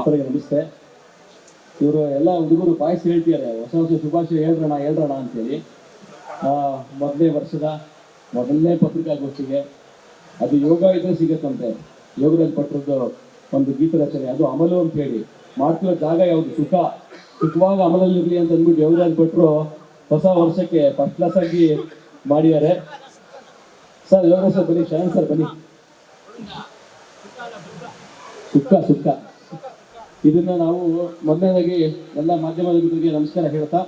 ಮಾತರಿಗೆ ನಮಸ್ತೆ. ಇವರು ಎಲ್ಲ ಹುಡುಗರು ಪಾಯಸ ಹೇಳ್ತಿದ್ದಾರೆ, ಹೊಸ ಹೊಸ ಶುಭಾಶಯ ಹೇಳ್ರಣ ಅಂತೇಳಿ. ಮೊದಲನೇ ವರ್ಷದ ಮೊದಲನೇ ಪತ್ರಿಕಾಗೋಷ್ಠಿಗೆ ಅದು ಯೋಗ ಇದ್ರೆ ಸಿಗತ್ತಂತೆ. ಯೋಗರಾಜ್ ಭಟ್ರದ್ದು ಒಂದು ಗೀತ ರಚನೆ, ಅದು ಅಮಲು ಅಂತ ಹೇಳಿ. ಮಾಡ್ತಿರೋ ಜಾಗ ಯಾವುದು? ಸುಖವಾಗಿ ಅಮಲಲ್ಲಿರಲಿ ಅಂತ ಅಂದ್ಬಿಟ್ಟು ಯೋಗರಾಜ್ ಭಟ್ರು ಹೊಸ ವರ್ಷಕ್ಕೆ ಫಸ್ಟ್ ಕ್ಲಾಸ್ ಆಗಿ ಮಾಡಿದ್ದಾರೆ. ಸರ್ ಯೋಗರಾಜ್ ಸರ್ ಬನ್ನಿ, ಶರಣ್ ಸರ್ ಬನ್ನಿ. ಸುಖ ಇದನ್ನ ನಾವು ಮೊದಲನೇದಾಗಿ ಎಲ್ಲ ಮಾಧ್ಯಮದ ಮಿತ್ರರಿಗೆ ನಮಸ್ಕಾರ ಹೇಳ್ತಾ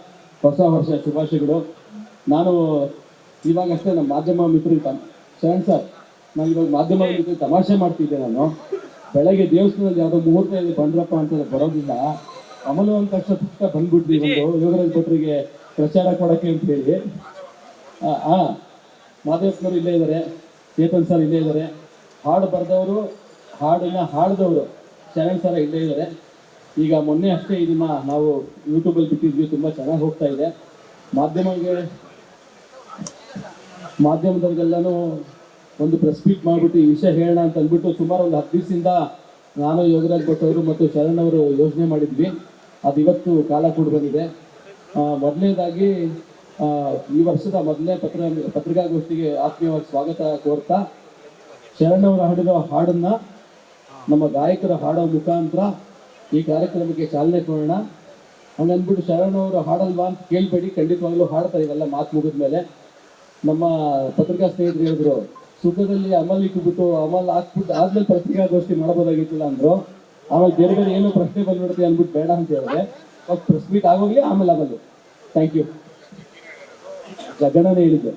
ಹೊಸ ವರ್ಷ ಶುಭಾಶಯಗಳು. ನಾನು ಇವಾಗಷ್ಟೇ ನಮ್ಮ ಮಾಧ್ಯಮ ಮಿತ್ರರಿಗೆ ಶರಣ್ ಸರ್, ನಾನು ಇವಾಗ ಮಾಧ್ಯಮ ಮಿತ್ರರಿಗೆ ತಮಾಷೆ ಮಾಡ್ತಿದ್ದೆ. ನಾನು ಬೆಳಗ್ಗೆ ದೇವಸ್ಥಾನದಲ್ಲಿ ಯಾವುದೋ ಮುಹೂರ್ತ ಇದೆ ಬಂದ್ರಪ್ಪ ಅಂತ ಬರೋದಿಲ್ಲ, ಅಮಲು ಅಂತ ತಕ್ಷಣ ಪುಸ್ತಕ ಬಂದ್ಬಿಟ್ರಿ ಒಂದು ಯೋಗರಾಜ್ ಭಟ್ರಿಗೆ ಪ್ರಚಾರ ಕೊಡೋಕ್ಕೆ ಅಂತ ಹೇಳಿ. ಮಾದೇವಪ್ಪನವರು ಇಲ್ಲೇ ಇದ್ದಾರೆ, ಚೇತನ್ ಸರ್ ಇಲ್ಲೇ ಇದ್ದಾರೆ, ಹಾಡು ಬರೆದವರು ಹಾಡನ್ನ ಹಾಡಿದವರು ಶರಣ್ ಸರ ಇಲ್ಲೇ ಇದ್ದಾರೆ. ಈಗ ಮೊನ್ನೆ ಅಷ್ಟೇ ಇದನ್ನ ನಾವು ಯೂಟ್ಯೂಬಲ್ಲಿ ಬಿಟ್ಟಿದ್ವಿ, ತುಂಬ ಚೆನ್ನಾಗಿ ಹೋಗ್ತಾ ಇದೆ. ಮಾಧ್ಯಮದವ್ರಿಗೆಲ್ಲನೂ ಒಂದು ಪ್ರೆಸ್ ಮೀಟ್ ಮಾಡಿಬಿಟ್ಟು ಈ ವಿಷಯ ಹೇಳೋಣ ಅಂತ ಅಂದ್ಬಿಟ್ಟು ಸುಮಾರು ಒಂದು 10 ದಿವಸದಿಂದ ನಾನು ಯೋಗರಾಜ್ ಭಟ್ ಅವರು ಮತ್ತು ಶರಣ್ ಅವರು ಯೋಚನೆ ಮಾಡಿದ್ವಿ. ಅದು ಇವತ್ತು ಕಾಲ ಕೂಡ ಬಂದಿದೆ. ಮೊದಲನೇದಾಗಿ ಈ ವರ್ಷದ ಮೊದಲನೇ ಪತ್ರಿಕಾಗೋಷ್ಠಿಗೆ ಆತ್ಮೀಯವಾಗಿ ಸ್ವಾಗತ ಕೋರ್ತಾ, ಶರಣ್ ಅವರು ಹಾಡಿರೋ ಹಾಡನ್ನ ನಮ್ಮ ಗಾಯಕರು ಹಾಡೋ ಮುಖಾಂತರ ಈ ಕಾರ್ಯಕ್ರಮಕ್ಕೆ ಚಾಲನೆ ಕೊಡೋಣ. ಹಂಗಂದ್ಬಿಟ್ಟು ಶರಣ್ ಅವರು ಹಾಡಲ್ವಾ ಅಂತ ಕೇಳಬೇಡಿ, ಖಂಡಿತವಾಗ್ಲೂ ಹಾಡ್ತಾರೆ. ಇವೆಲ್ಲ ಮಾತು ಮುಗಿದ ಮೇಲೆ ನಮ್ಮ ಪತ್ರಿಕಾ ಸ್ನೇಹಿತರು ಹೇಳಿದ್ರು, ಸುಖದಲ್ಲಿ ಅಮಲ್ ಇಟ್ಬಿಟ್ಟು ಅಮಲ್ ಹಾಕ್ಬಿಟ್ಟು ಆದ್ಮೇಲೆ ಪತ್ರಿಕಾಗೋಷ್ಠಿ ಮಾಡಬಹುದಾಗಿತ್ತಿಲ್ಲ ಅಂದ್ರು. ಆಮೇಲೆ ಬೇರೆ ಏನೋ ಪ್ರಶ್ನೆ ಬಂದ್ಬಿಡುತ್ತೆ ಅಂದ್ಬಿಟ್ಟು ಬೇಡ ಅಂತ ಹೇಳಿದ್ರೆ ಪ್ರೆಸ್ ಮೀಟ್ ಆಗೋಗ್ಲಿ, ಆಮೇಲೆ ಆಗಲ್ಲ. Thank you. ಜಗಣನೇ ಹೇಳಿದ್ದೆ.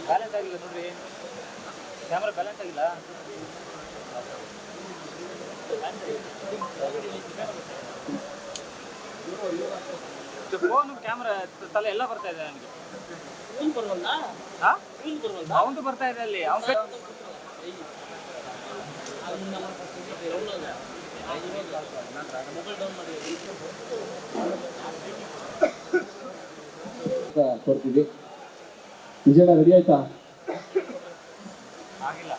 ಬ್ಯಾಲೆನ್ಸ್ ಆಗಿಲ್ಲ ನೋಡ್ರಿ, ಕ್ಯಾಮ್ರಾ ಬ್ಯಾಲೆನ್ಸ್ ಆಗಿಲ್ಲ. ಫೋನು ಕ್ಯಾಮ್ರಾ ತಲೆ ಎಲ್ಲ ಬರ್ತಾ ಇದೆ ನನಗೆ. ಅವನು ಬರ್ತಾ ಇದೆ ಅಲ್ಲಿ. ಕೊಡ್ತೀವಿ. ವಿಜಯಣ್ಣ ರೆಡಿ ಆಯ್ತಾ? ಆಗಿಲ್ಲ.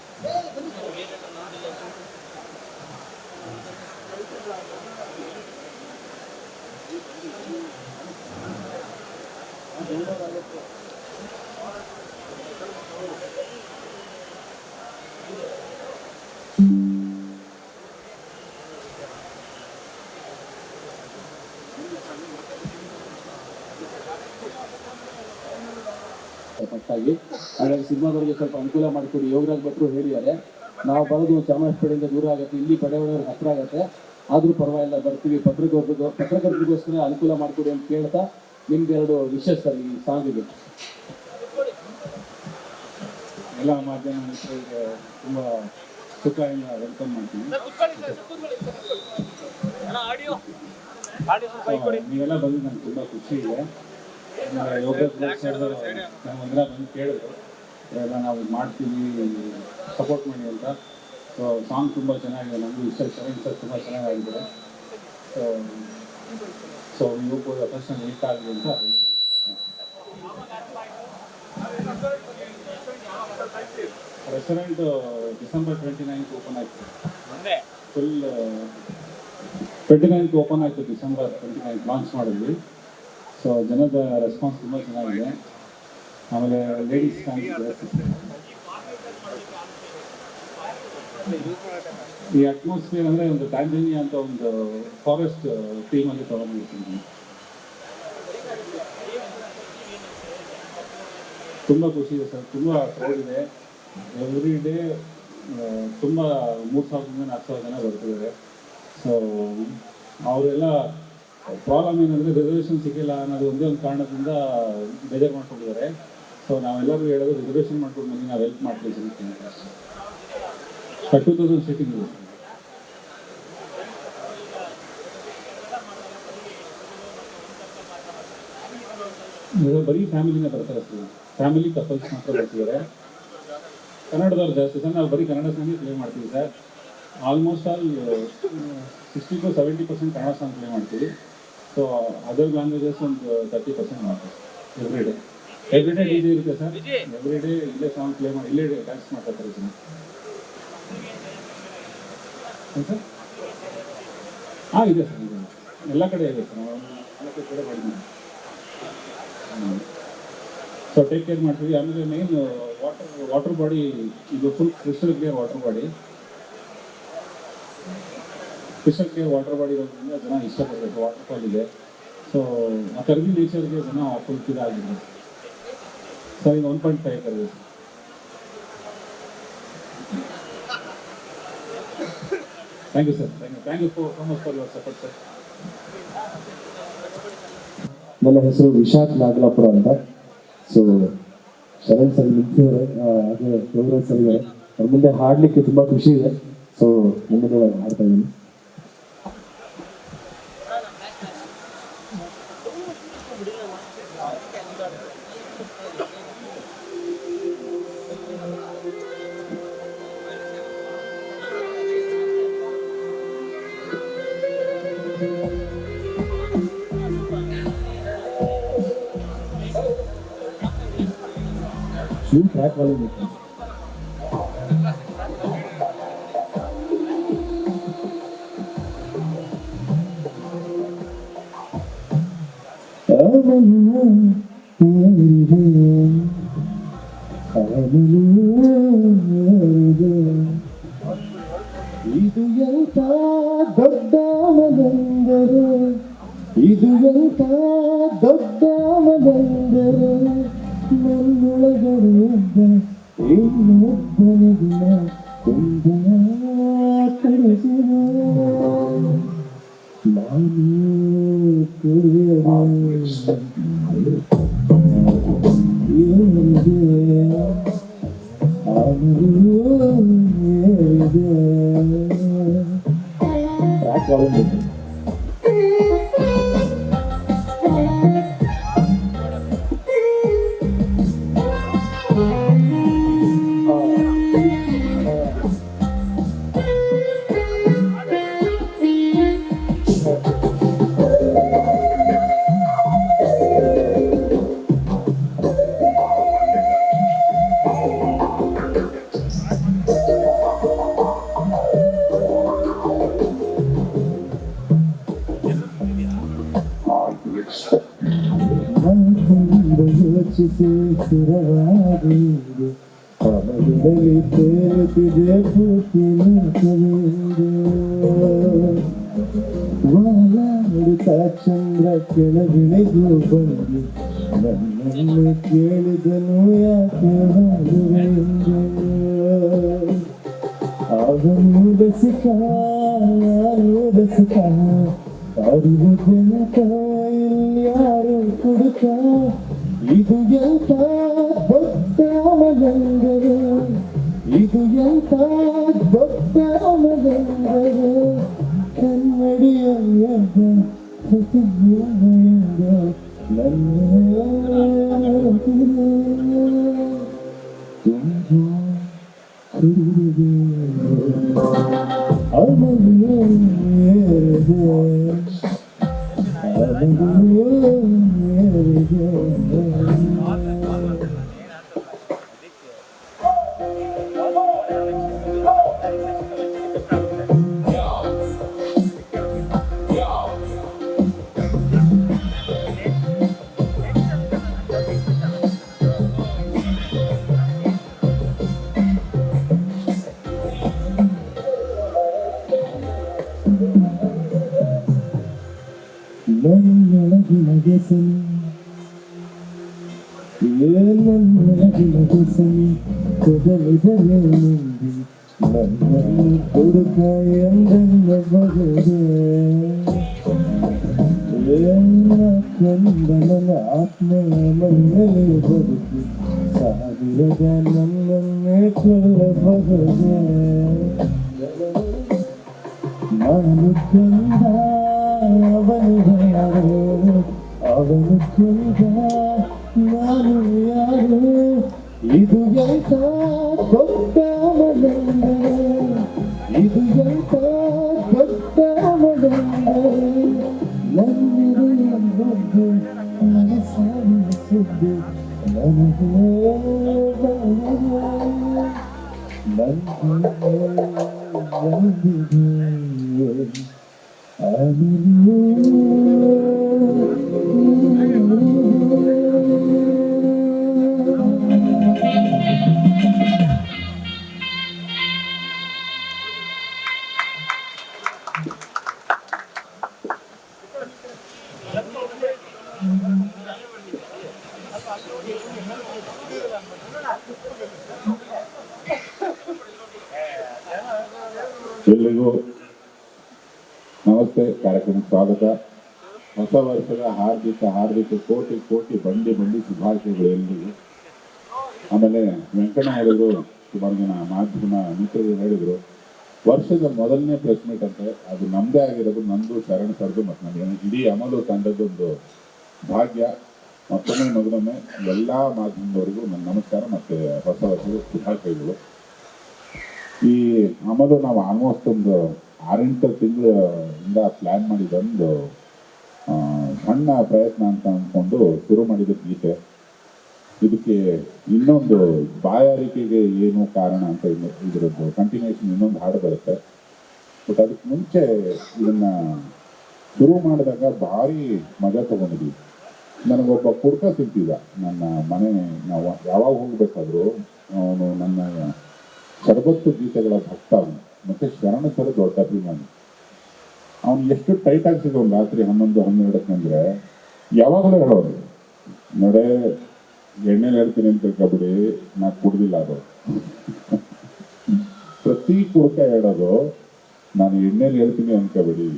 ಫಸ್ಟಾಗಿ ಹಾಗಾಗಿ ಸಿನಿಮಾದವರಿಗೆ ಸ್ವಲ್ಪ ಅನುಕೂಲ ಮಾಡಿಕೊಡಿ. ಯೋಗರಾಜ್ ಭಟ್ರು ಹೇಳಿದ್ದಾರೆ, ನಾವು ಬರೋದು ಚಾಮರಾಜಪೇಟೆಯಿಂದ ದೂರ ಆಗುತ್ತೆ, ಇಲ್ಲಿ ಪಡೆಯೊಳಗೆ ಹತ್ರ ಆಗುತ್ತೆ, ಆದರೂ ಪರವಾಗಿಲ್ಲ ಬರ್ತೀವಿ, ಪತ್ರಕರ್ತರಿಗೋಸ್ಕರ ಅನುಕೂಲ ಮಾಡಿಕೊಡಿ ಅಂತ ಕೇಳ್ತಾ ನಿಮ್ಗೆ 2 ವಿಷಯ ಸರ್ ಈ ಸಾಂಗಿಗೆ. ಎಲ್ಲ ಮಾಧ್ಯಮ ಮಿತ್ರರಿಗೆ ತುಂಬ ಸುಖದಿಂದ ವೆಲ್ಕಮ್ ಮಾಡ್ತೀನಿ. ನೀವೆಲ್ಲ ಬಂದು ನನಗೆ ತುಂಬ ಖುಷಿ ಇದೆ. ಯೋಗರಾಜ್ ಸರ್ ನಮ್ಮೆಲ್ಲ ಬಂದು ಕೇಳಿದ್ರು, ಎಲ್ಲ ನಾವು ಮಾಡ್ತೀವಿ, ಸಪೋರ್ಟ್ ಮಾಡಿ ಅಂತ. ಸೊ ಸಾಂಗ್ ತುಂಬ ಚೆನ್ನಾಗಿದೆ, ನಮಗೂ ಇಷ್ಟ. ಶರಣ್ ಸರ್ ತುಂಬ ಚೆನ್ನಾಗಾಗಿದೆ. ಸೊ ನೀವು ಕೂಡ ಫಸ್ಟ್ ಲೀಕ್ ಆಗಲಿ ಅಂತ. ರೆಸ್ಟೋರೆಂಟ್ ಡಿಸೆಂಬರ್ 29 ಓಪನ್ ಆಯಿತು. ಫುಲ್ 29 ಓಪನ್ ಆಯಿತು, ಡಿಸೆಂಬರ್ 29 ಲಾಂಚ್ ಮಾಡಿದ್ವಿ. ಸೊ ಜನದ ರೆಸ್ಪಾನ್ಸ್ ತುಂಬ ಚೆನ್ನಾಗಿದೆ. ಆಮೇಲೆ ಲೇಡೀಸ್ ಈ ಅಟ್ಮಾಸ್ಫಿಯರ್ ಅಂದರೆ ಒಂದು ಟ್ಯಾಂಜಾನಿಯಾ ಅಂತ ಒಂದು ಫಾರೆಸ್ಟ್ ಟೀಮಲ್ಲಿ ತೊಗೊಂಡಿರ್ತೀನಿ. ತುಂಬ ಖುಷಿ ಇದೆ ಸರ್, ತುಂಬ ಪ್ರೌಡ್ ಇದೆ. ಎವ್ರಿ ಡೇ ತುಂಬ 3,000 4,000 ಜನ ಬರ್ತಿದ್ದಾರೆ. ಸೊ ಅವರೆಲ್ಲ ಪ್ರಾಬ್ಲಮ್ ಏನಂದರೆ ರಿಸರ್ವೇಷನ್ ಸಿಕ್ಕಿಲ್ಲ ಅನ್ನೋದು ಒಂದೇ ಒಂದು ಕಾರಣದಿಂದ ಬೇಜಾರು ಮಾಡ್ಕೊಂಡಿದ್ದಾರೆ. ಸೊ ನಾವೆಲ್ಲರೂ ಹೇಳೋದು ರಿಸರ್ವೇಷನ್ ಮಾಡ್ಕೊಂಡು ಬಂದು ನಾವು ಹೆಲ್ಪ್ ಮಾಡ್ತೀವಿ ಸರ್. 2,000 ಸೀಟಿಂಗ್ ಇದೆ ಸರ್. ಬರೀ ಫ್ಯಾಮಿಲಿನೇ ಬರ್ತಾರೆ ಸರ್, ಫ್ಯಾಮಿಲಿ ಕಪಲ್ಸ್ ಮಾತ್ರ ಬರ್ತಿದ್ದಾರೆ. ಕನ್ನಡದವ್ರು ಜಾಸ್ತಿ ಸರ್, ನಾವು ಬರೀ ಕನ್ನಡ ಸಾಂಗ್ ಪ್ಲೇ ಮಾಡ್ತೀವಿ sir. Almost all 60 to 70% Kannada song play ಮಾಡ್ತೀವಿ. ಸೊ ಅದರ್ ಲ್ಯಾಂಗ್ವೇಜಸ್ ಒಂದು 30% ಮಾಡ್ತೀವಿ ಎವ್ರಿ ಡೇ ಡಿ ಜೆ ಇರುತ್ತೆ ಸರ್. ಎವ್ರಿ ಡೇ ಇಲ್ಲೇ ಸಾಂಗ್ ಪ್ಲೇ ಮಾಡಿ ಇಲ್ಲೇ ಡ್ಯಾನ್ಸ್ ಮಾಡ್ತಾರೆ ಜನ ಸರ್. ಹಾಂ ಇದೆ ಸರ್, ಇದೆ ಎಲ್ಲ ಕಡೆ ಇದೆ ಸರ್. ನಾವು 4 ಕಡೆ ಮಾಡಿದ್ದೀವಿ. ಸೊ ಟೇಕ್ ಕೇರ್ ಮಾಡ್ತೀವಿ. ಆಮೇಲೆ ಮೇನ್ ವಾಟರ್ ಬಾಡಿ ಇದು full crystal clear water body. Crystal clear water body ಇರೋದ್ರಿಂದ ಜನ ಇಷ್ಟಪಡಬೇಕು. ವಾಟರ್ ಫಾಲ್ ಇದೆ. ಸೊ ಆ ಕರ್ವಿ ನೇಚರ್ಗೆ ಜನ ಫುಲ್ ಇದಾಗಿದೆ ಸರ್. ಈಗ 1.5 ಕರ್ವಿ. Thank you sir, thank you so much for your support sir. ನನ್ನ ಹೆಸರು ವಿಶಾಖ್ ನಾಗಲಾಪುರ ಅಂತ. ಸೊ ಶರಣ್ ಸರ್ ನಿಂತಿದ್ದಾರೆ, ಹಾಗೆ ಯೋಗರಾಜ್ ಸರ್ ಇದ್ದಾರೆ. ಅವ್ರ ಮುಂದೆ ಹಾಡಲಿಕ್ಕೆ ತುಂಬ ಖುಷಿ ಇದೆ. ಸೊ ಮುಂದೆ ಹಾಡ್ತಾ ಇದ್ದೀನಿ. ट्रैक वाले देखिए ಇದು ಎಂತ ದೊಡ್ಡ ಮನೆಂದರೆ, ಇದು ಎಂತ ದೊಡ್ಡ ಮನೆಂದರೆ, ನನ್ನೊಳಗಡೆ ಒಬ್ಬ ಇನ್ನೊಬ್ಬನಿಗಿನ ತುಂಬ ಕಳಿಸಿದ ನಾನು ಕುಡಿಯದೆ ಟ್ರ್ಯಾಕ್ ವಾಲಿಂಗ್ ಯೋಚಿಸಿ ಸ್ಥಿರವಾಗುವುದು ಅವರಲ್ಲಿ ತೇರುತ್ತಿದೆ ಪೂರ್ತಿ ನಿಂತುವುದು. ವಾಲಾಡುತ್ತಾ ಚಂದ್ರ ಕೆಳಗಿಳಿದು ಬಂದು ನನ್ನನ್ನು ಕೇಳಿದನು ಯಾಕೆ ಹಾಡುವೆಂದು. ಅವನು ದಸಿಕ ಅರಿವು ಜನಕ ಇಲ್ಯಾರು ಕುಡುಕ. ಇದು ಎಂತ ದೊಡ್ಡ ಮನೆಂದರೆ, ಇದು ಎಂತ ದೊಡ್ಡ ಮನೆಂದರೆ, ಕನ್ನಡಿಯ ಪ್ರತಿಜ್ಞೆಯಿಂದ ನನ್ನ ತುಂಬ ಕುಡಿದಿದೆ ಅವನಿಗೆ ನನ್ನೊಳಗಿನಗೆ ಮನಸ್ಸಲ್ಲಿ ಕೊಡಲಿದರೆ ಮುಂದೆ ನನ್ನನ್ನು ಕೊಡುಕ ಎಂದೆನ್ನಬಹುದೇ ಎಲ್ಲ ಕಂದ ನನ್ನ ಆತ್ಮ ಮನೆಯಲ್ಲಿ ಬದುಕಿ ಸಾವಿರದ ನನ್ನನ್ನೇ ಕೊಲ್ಲಬಹುದೇ ನಾನು ಕಂದ ಅವನು ಯಾರು ಅವನು ಕಂದ ನಾನು ಯಾರು ಇದು ಎಂತ ದೊಡ್ಡ ಮನೆಯೇ ಇದು ಎಂತ ದೊಡ್ಡ ಮನೆಯೇ ನನ್ನಿದೆಯ ಮುದ್ದು ನನ್ನ ಸಾವಿನ ಸುದ್ದಿ ನನಗೆ ಎಲ್ರಿಗೂ ನಮಸ್ತೆ, ಕಾರ್ಯಕ್ರಮಕ್ಕೆ ಸ್ವಾಗತ. ಹೊಸ ವರ್ಷದ ಹಾರ್ದಿಕ ಕೋಟಿ ಕೋಟಿ ಬಂಡಿ ಶುಭಾಶಯಗಳು ಎಲ್ರಿಗೂ. ಆಮೇಲೆ ವೆಂಕಣ್ಣ ಹೇಳಿದ್ರು, ಸುಮಾರು ಜನ ಮಾಧ್ಯಮ ಮಿತ್ರರು ಹೇಳಿದರು, ವರ್ಷದ ಮೊದಲನೇ ಪ್ರೆಸ್ ಮೀಟ್ ಅಂತೆ. ಅದು ನಮ್ಮದೇ ಆಗಿರೋದು, ನಂದು, ಶರಣ್ ಸರ್ದು ಮತ್ತು ನನಗೆ ಇಡೀ ಅಮಲು ತಂಡದೊಂದು ಭಾಗ್ಯ. ಮತ್ತೊಮ್ಮೆ ಎಲ್ಲ ಮಾಧ್ಯಮದವರಿಗೂ ನನ್ನ ನಮಸ್ಕಾರ ಮತ್ತು ಹೊಸ ವರ್ಷದ ಶುಭಾಶಯಗಳು. ಈ ಅಮಲು ನಾವು ಆಲ್ಮೋಸ್ಟ್ ಒಂದು 6-8 ತಿಂಗಳಿಂದ ಪ್ಲ್ಯಾನ್ ಮಾಡಿದೊಂದು ಸಣ್ಣ ಪ್ರಯತ್ನ ಅಂತ ಅಂದ್ಕೊಂಡು ಶುರು ಮಾಡಿದ ಗೀತೆ. ಇದಕ್ಕೆ ಇನ್ನೊಂದು ಬಾಯಾರಿಕೆಗೆ ಏನು ಕಾರಣ ಅಂತ ಇದರದ್ದು ಕಂಟಿನ್ಯೂಷನ್ ಇನ್ನೊಂದು ಹಾಡು ಬರುತ್ತೆ. ಬಟ್ ಅದಕ್ಕೆ ಮುಂಚೆ ಇದನ್ನು ಶುರು ಮಾಡಿದಾಗ ಭಾರಿ ಮಜಾ ತೊಗೊಂಡಿದ್ವಿ. ನನಗೊಬ್ಬ ಕುಡ್ಕ ಸಿಗ್ತಿದ್ದ ನನ್ನ ಮನೆ. ನಾವು ಯಾವಾಗ ಹೋಗಬೇಕಾದ್ರೂ ಅವನು ನನ್ನ ಶರಬತ್ತು ಗೀತೆಗಳ ಭಕ್ತ ಅವನು, ಮತ್ತು ಶರಣ ಸರ್ ದೊಡ್ಡ ಅಭಿಮಾನಿ. ಅವನು ಎಷ್ಟು ಟೈಟಾಗಿ ಸಿಗೋನು ರಾತ್ರಿ 11-12 ಅಂದರೆ ಯಾವಾಗಲೂ ಹೇಳೋರು, ನೋಡೇ ಎಣ್ಣೆಲಿ ಹೇಳ್ತೀನಿ ಅಂತ ತಿಳ್ಕೊಬಿಡಿ, ನಾ ಕುಡ್ದಿಲ್ಲ. ಅದು ಪ್ರತಿ ಕುಡ್ಕ ಹೇಳೋದು, ನಾನು ಎಣ್ಣೆಲಿ ಹೇಳ್ತೀನಿ ಅನ್ಕೋಬೇಡಿ,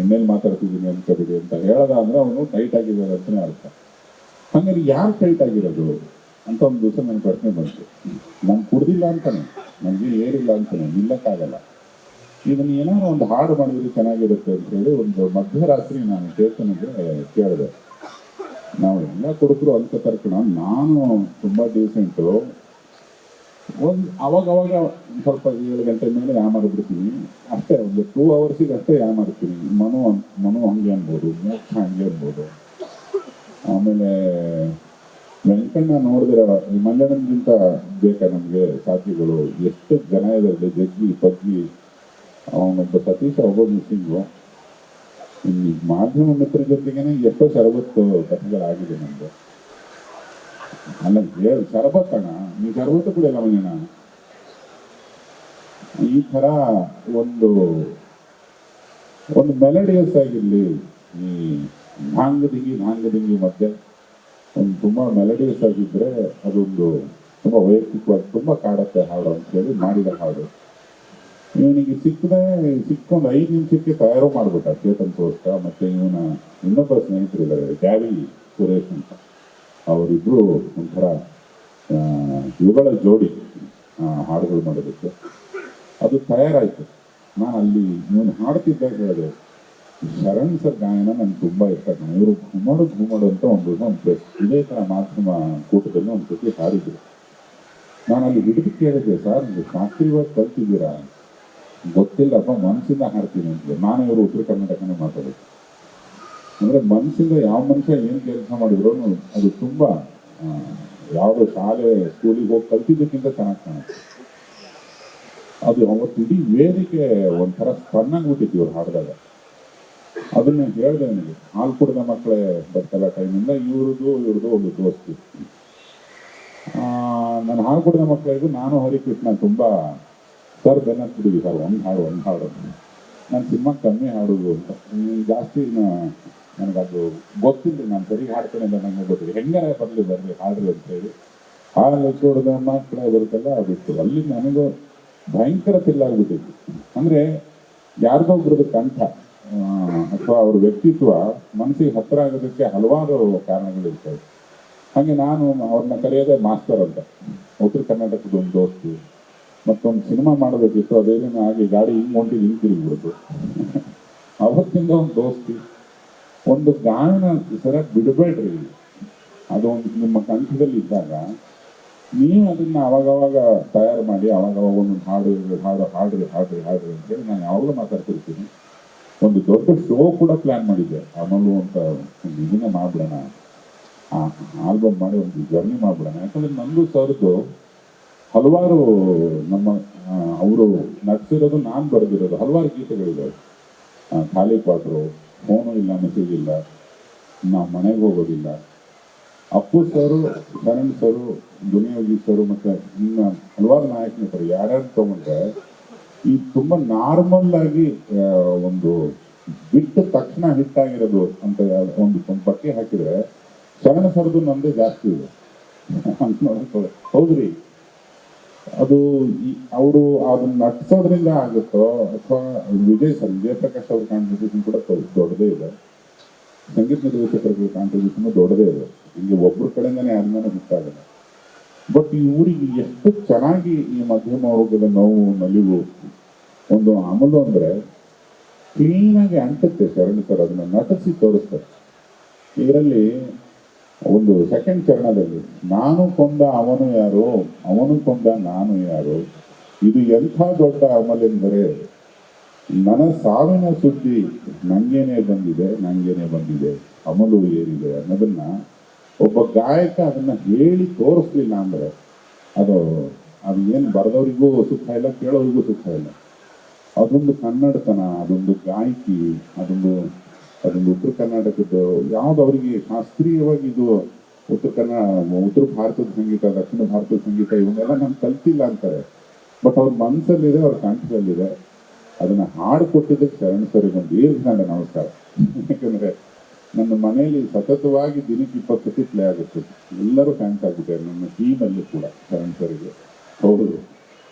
ಎಣ್ಣೆಲಿ ಮಾತಾಡ್ತಿದ್ದೀನಿ ಅನ್ಕೋಬೇಡಿ ಅಂತ ಹೇಳೋದ ಅಂದರೆ ಅವನು ಟೈಟ್ ಆಗಿದ್ದಾರೆ ಅಂತಲೇ ಅರ್ಥ. ಹಾಗಾಗಿ ಯಾರು ಟೈಟ್ ಆಗಿರೋದು ಅಂತ ಒಂದು ದಿವಸ ನನ್ನ ಪ್ರಶ್ನೆ ಬಂತು. ನಾನು ಕುಡ್ದಿಲ್ಲ ಅಂತಾನೆ, ನನಗೆ ಏರಿಲ್ಲ ಅಂತಾನೆ, ನಿಲ್ಲಕ್ಕಾಗಲ್ಲ. ಇದನ್ನು ಏನಾದ್ರು ಒಂದು ಹಾಡು ಮಾಡಿದ್ರೆ ಚೆನ್ನಾಗಿರುತ್ತೆ ಅಂತ ಹೇಳಿ ಒಂದು ಮಧ್ಯರಾತ್ರಿ ನಾನು ಚೇತನಿಗೆ ಕೇಳಿದೆ. ನಾವು ಎಲ್ಲ ಕುಡುಕರು ಅಂತ ತರ್ಕಣ, ನಾನು ತುಂಬ ಡೀಸೆಂಟು. ಅವಾಗವಾಗ ಸ್ವಲ್ಪ 7 ಗಂಟೆ ಮೇಲೆ ಯಾಮಾರ್ಬಿಡ್ತೀನಿ ಅಷ್ಟೇ. ಒಂದು 2 ಅವರ್ಸಿಗೆ ಅಷ್ಟೇ ಯಾಮಾರ್ತೀನಿ. ಮನು ಹಂಗೆ ಅನ್ಬೋದು, ಮೋಕ್ಷ ಹಂಗೆ ಅನ್ಬೋದು. ಆಮೇಲೆ ವೆಂಕಣ್ಣ ನೋಡಿದ್ರೆ ಈ ಮಂಜಣ್ಣನಿಗಿಂತ ಬೇಕಾ ನಮಗೆ ಸಾಥಿಗಳು? ಎಷ್ಟು ಜನ ಇದ್ದಾರೆ, ಜಗ್ಗಿ ಪಗ್ಗಿ, ಅವನೊಬ್ಬ ಸತೀಶ ಒಬ್ಬ ಮಿಸ್ಸಿಂಗು. ಈ ಮಾಧ್ಯಮ ಮಿತ್ರ ಜೊತೆಗೇನೆ ಎಷ್ಟೋ ಶರಬತ್ತು ಕಥೆಗಳಾಗಿದೆ ನಮ್ದು. ಅಲ್ಲ ಹೇಳಿ ಶರಬತ್ತಣ್ಣ, ನೀ ಶರಬತ್ತು ಕುಡಿಯಲ್ಲ ಮಂಜಣ್ಣ. ಈ ಥರ ಒಂದು ಮೆಲಡಿಯಸ್ ಆಗಿರಲಿ. ಈ ಧಾಂಗದಿಂಗಿ ಮಧ್ಯೆ ಒಂದು ತುಂಬ ಮೆಲಡಿಯಸ್ ಆಗಿದ್ದರೆ ಅದೊಂದು ತುಂಬ ವೈಯಕ್ತಿಕವಾಗಿ ತುಂಬ ಕಾಡತ್ತೆ ಹಾಡು ಅಂತೇಳಿ ಮಾಡಿದ ಹಾಡು. ಇವನಿಗೆ ಸಿಕ್ಕೊಂಡು 5 ನಿಮಿಷಕ್ಕೆ ತಯಾರು ಮಾಡ್ಬಿಟ್ಟ ಚೇತನ್ ಸೋಸ್ಕ. ಮತ್ತು ಇವನ ಇನ್ನೊಬ್ಬ ಸ್ನೇಹಿತರಿದ್ದಾರೆ, ಡ್ಯಾವಿ ಸುರೇಶ್ ಅಂತ. ಅವರಿಬ್ಬರು ಒಂಥರ ಇವುಗಳ ಜೋಡಿ ಹಾಡುಗಳು ಮಾಡೋದಕ್ಕೆ. ಅದು ತಯಾರಾಯಿತು. ನಾನು ಅಲ್ಲಿ ಇವನು ಹಾಡ್ತಿದ್ದಾಗ ಹೇಳಿದೆ, ಶರಣ್ ಸರ್ ಗಾಯನ ನನಗೆ ತುಂಬ ಇಷ್ಟ. ಇವರು ಘುಮಡು ಅಂತ ಒಂದು ಪ್ರೆಸ್ ಇದೇ ಥರ ಮಾಧ್ಯಮ ಕೂಟದಲ್ಲಿ ಒಂದು ಸತಿ ಹಾಡಿದ್ರು. ನಾನು ಅಲ್ಲಿ ಹಿಡಿದು ಕೇಳಿದ್ದೆ, ಸರ್ ನೀವು ಶಾಸ್ತ್ರೀಯವಾಗಿ ಕಲ್ತಿದ್ದೀರಾ? ಗೊತ್ತಿಲ್ಲಪ್ಪ, ಮನಸ್ಸಿಂದ ಹಾಡ್ತೀನಿ ಅಂತ. ನಾನು ಇವರು ಉತ್ತರ ಕರ್ನಾಟಕನೇ ಮಾತಾಡೋದು. ಅಂದರೆ ಮನಸ್ಸಿಂದ ಯಾವ ಮನುಷ್ಯ ಏನು ಕೆಲಸ ಮಾಡಿದ್ರು ಅದು ತುಂಬ ಯಾವುದೋ ಸ್ಕೂಲಿಗೆ ಹೋಗಿ ಕಲ್ತಿದ್ದಕ್ಕಿಂತ ಚೆನ್ನಾಗಿ ಕಾಣುತ್ತೆ. ಅದು ಅವತ್ತು ಇಡೀ ವೇದಿಕೆ ಒಂಥರ ಸ್ಪನ್ನಾಗ್ಬಿಟ್ಟಿತ್ತು ಇವ್ರು ಹಾಡಿದಾಗ. ಅದನ್ನ ಹೇಳಿದೆ ನನಗೆ. ಹಾಲು ಕುಡಿದ ಮಕ್ಕಳೇ ಬರ್ತಲ್ಲ ಟೈಮಿಂದ ಇವ್ರದ್ದು ಒಂದು ದೋಸ್ತಿ. ನಾನು ಹಾಲು ಕುಡಿದ ಮಕ್ಕಳಿಗೂ ನಾನು ಹರಿಕೃಷ್ಣ ತುಂಬ ಸರ್ ಬೆನ್ನತ್ತಿದ್ದೀವಿ ಸರ್, ಒಂದು ಹಾಡು ನಾನು ಸಿನಿಮಾ ಕಮ್ಮಿ ಹಾಡೋದು ಅಂತ. ಜಾಸ್ತಿ ನನಗದು ಗೊತ್ತಿಲ್ಲ, ನಾನು ಸರಿ ಹಾಡ್ತೇನೆ ಅಂತ ನನಗೆ ಗೊತ್ತಿಲ್ಲ. ಹೆಂಗಾರ ಬರ್ಲಿ ಹಾಡ್ರಿ ಅಂತೇಳಿ ಹಾಲು ಕೊಡದ ಮಕ್ಕಳ ಬರುತ್ತಲ್ಲ ಅದಿತ್ತು. ಅಲ್ಲಿ ನನಗೂ ಭಯಂಕರ ತಿಲ್ಲಾಗ್ಬಿಟ್ಟಿತ್ತು. ಅಂದರೆ ಯಾರ್ದೋ ಒಬ್ರದ್ದು ಕಂಠ ಅಥವಾ ಅವ್ರ ವ್ಯಕ್ತಿತ್ವ ಮನಸ್ಸಿಗೆ ಹತ್ತಿರ ಆಗೋದಕ್ಕೆ ಹಲವಾರು ಕಾರಣಗಳಿರ್ತವೆ. ಹಾಗೆ ನಾನು ಅವ್ರನ್ನ ಕರೆಯೋದೇ ಮಾಸ್ಟರ್ ಅಂತ. ಉತ್ತರ ಕರ್ನಾಟಕದ ಒಂದು ದೋಸ್ತಿ, ಮತ್ತೊಂದು ಸಿನಿಮಾ ಮಾಡಬೇಕಿತ್ತು, ಅದೇನೇನು ಆಗಿ ಗಾಡಿ ಹಿಂಗೆ ಹೊಂಟಿದ್ದು ಹಿಂಗೆ ತಿರುಗಿಬಿಡ್ತು. ಅವತ್ತಿಂದ ಒಂದು ದೋಸ್ತಿ. ಒಂದು ಗಾಯನ ಸರ ಬಿಡಬೇಡ್ರಿ, ಅದು ನಿಮ್ಮ ಕಂಠದಲ್ಲಿ ಇದ್ದಾಗ ನೀವು ಅದನ್ನು ಅವಾಗವಾಗ ತಯಾರು ಮಾಡಿ ಅವಾಗವಾಗ ಒಂದೊಂದು ಹಾಡ್ರಿ ಅಂತೇಳಿ ನಾನು ಯಾವಾಗಲೂ ಮಾತಾಡ್ತಿರ್ತೀನಿ. ಒಂದು ದೊಡ್ಡ ಶೋ ಕೂಡ ಪ್ಲ್ಯಾನ್ ಮಾಡಿದ್ದೆ. ಆಮೇಲೆ ಒಂದು ಇದನ್ನ ಮಾಡ್ಬಿಡೋಣ, ಆಲ್ಬಮ್ ಮಾಡಿ ಒಂದು ಜರ್ನಿ ಮಾಡ್ಬಿಡೋಣ. ಯಾಕಂದರೆ ನಂದು ಸರ್ದು ಹಲವಾರು ನಮ್ಮ ಅವರು ನಟಿಸಿರೋದು, ನಾನು ಬರೆದಿರೋದು ಹಲವಾರು ಗೀತೆಗಳಿದ್ದಾವೆ. ಖಾಲಿ ಪಾಟ್ರು, ಫೋನು ಇಲ್ಲ, ಮೆಸೇಜ್ ಇಲ್ಲ, ನಾವು ಮನೆಗೆ ಹೋಗೋದಿಲ್ಲ. ಅಪ್ಪು ಸರು, ಶರಣ್ ಸರು, ದುನಿಯಾಗಿ ಸರು ಮತ್ತು ಇನ್ನು ಹಲವಾರು ನಾಯಕ ನಟರು ಯಾರ್ಯಾರು ತೊಗೊಂಡ್ರೆ ಈ ತುಂಬ ನಾರ್ಮಲ್ ಆಗಿ ಒಂದು ಬಿಟ್ಟ ತಕ್ಷಣ ಹಿಟ್ಟಾಗಿರೋದು ಅಂತ ಒಂದು ಪಟ್ಟಿ ಹಾಕಿದರೆ ಶರಣ ಸರ್ದು ನಂದೇ ಜಾಸ್ತಿ ಇದೆ ಅಂತ ನೋಡ್ಕೊಳ್ಳಿ. ಹೌದ್ರಿ, ಅದು ಅವರು ಅದನ್ನ ನಟಿಸೋದ್ರಿಂದ ಆಗುತ್ತೋ ಅಥವಾ ವಿಜಯ್ ಪ್ರಕಾಶ್ ಅವ್ರ ಕಾಂಟ್ರಿಬ್ಯೂಷನ್ ಕೂಡ ದೊಡ್ಡದೇ ಇದೆ, ಸಂಗೀತ ನಿರ್ದೇಶಕರ ಕಾಂಟ್ರಿಬ್ಯೂಷನ್ ದೊಡ್ಡದೇ ಇದೆ. ಇಲ್ಲಿ ಒಬ್ಬರ ಕಡೆಯಿಂದನೇ ಯಾರನ್ನ ಗೊತ್ತಾಗಲ್ಲ. ಬಟ್ ಈ ಊರಿಗೆ ಎಷ್ಟು ಚೆನ್ನಾಗಿ ಈ ಮಧ್ಯಮ ವರ್ಗದ ನೋವು ನಲಿವು ಒಂದು ಅಮಲು ಅಂದರೆ ಕ್ಲೀನಾಗಿ ಅಂಟುತ್ತೆ. ಶರಣ್ ಸರ್ ಅದನ್ನು ನಟಿಸಿ ತೋರಿಸ್ತಾರೆ. ಇದರಲ್ಲಿ ಒಂದು ಸೆಕೆಂಡ್ ಚರಣದಲ್ಲಿ ನಾನು ಕೊಂದ ಅವನು ಯಾರು, ಅವನು ಕೊಂದ ನಾನು ಯಾರು, ಇದು ಎಂಥ ದೊಡ್ಡ ಅಮಲೆಂದರೆ ನನ್ನ ಸಾವಿನ ಸುದ್ದಿ ನಂಗೇನೆ ಬಂದಿದೆ ಅಮಲು ಏರಿದೆ ಅನ್ನೋದನ್ನ ಒಬ್ಬ ಗಾಯಕ ಅದನ್ನ ಹೇಳಿ ತೋರಿಸ್ಲಿಲ್ಲ ಅಂದರೆ ಅದು ಏನು ಬರೆದವರಿಗೂ ಸುಖ ಇಲ್ಲ, ಕೇಳೋರಿಗೂ ಸುಖ ಇಲ್ಲ. ಅದೊಂದು ಕನ್ನಡತನ, ಅದೊಂದು ಗಾಯಕಿ, ಅದೊಂದು ಉತ್ತರ ಕರ್ನಾಟಕದ್ದು ಯಾವ್ದು ಅವರಿಗೆ ಶಾಸ್ತ್ರೀಯವಾಗಿ ಇದು ಉತ್ತರ ಭಾರತದ ಸಂಗೀತ, ದಕ್ಷಿಣ ಭಾರತದ ಸಂಗೀತ ಇವನ್ನೆಲ್ಲ ನಾನು ಕಲ್ತಿಲ್ಲ ಅಂತಾರೆ. ಬಟ್ ಅವ್ರ ಮನಸ್ಸಲ್ಲಿದೆ, ಅವ್ರ ಕಂಠದಲ್ಲಿದೆ. ಅದನ್ನ ಹಾಡು ಕೊಟ್ಟಿದ್ದಕ್ಕೆ ಶರಣ್ ಸರಿಗೆ ಒಂದು ದೀರ್ಘ ನಮಸ್ಕಾರ. ಯಾಕಂದ್ರೆ ನನ್ನ ಮನೆಯಲ್ಲಿ ಸತತವಾಗಿ ದಿನಕ್ಕೆ 20 ಸತಿ ಪ್ಲೇ ಆಗುತ್ತೆ. ಎಲ್ಲರೂ ಫ್ಯಾನ್ಸ್ ಆಗಿದ್ದಾರೆ ನನ್ನ ಟೀಮಲ್ಲಿ ಕೂಡ ಶರಣ್ ಸರಿಗೆ. ಹೌದು,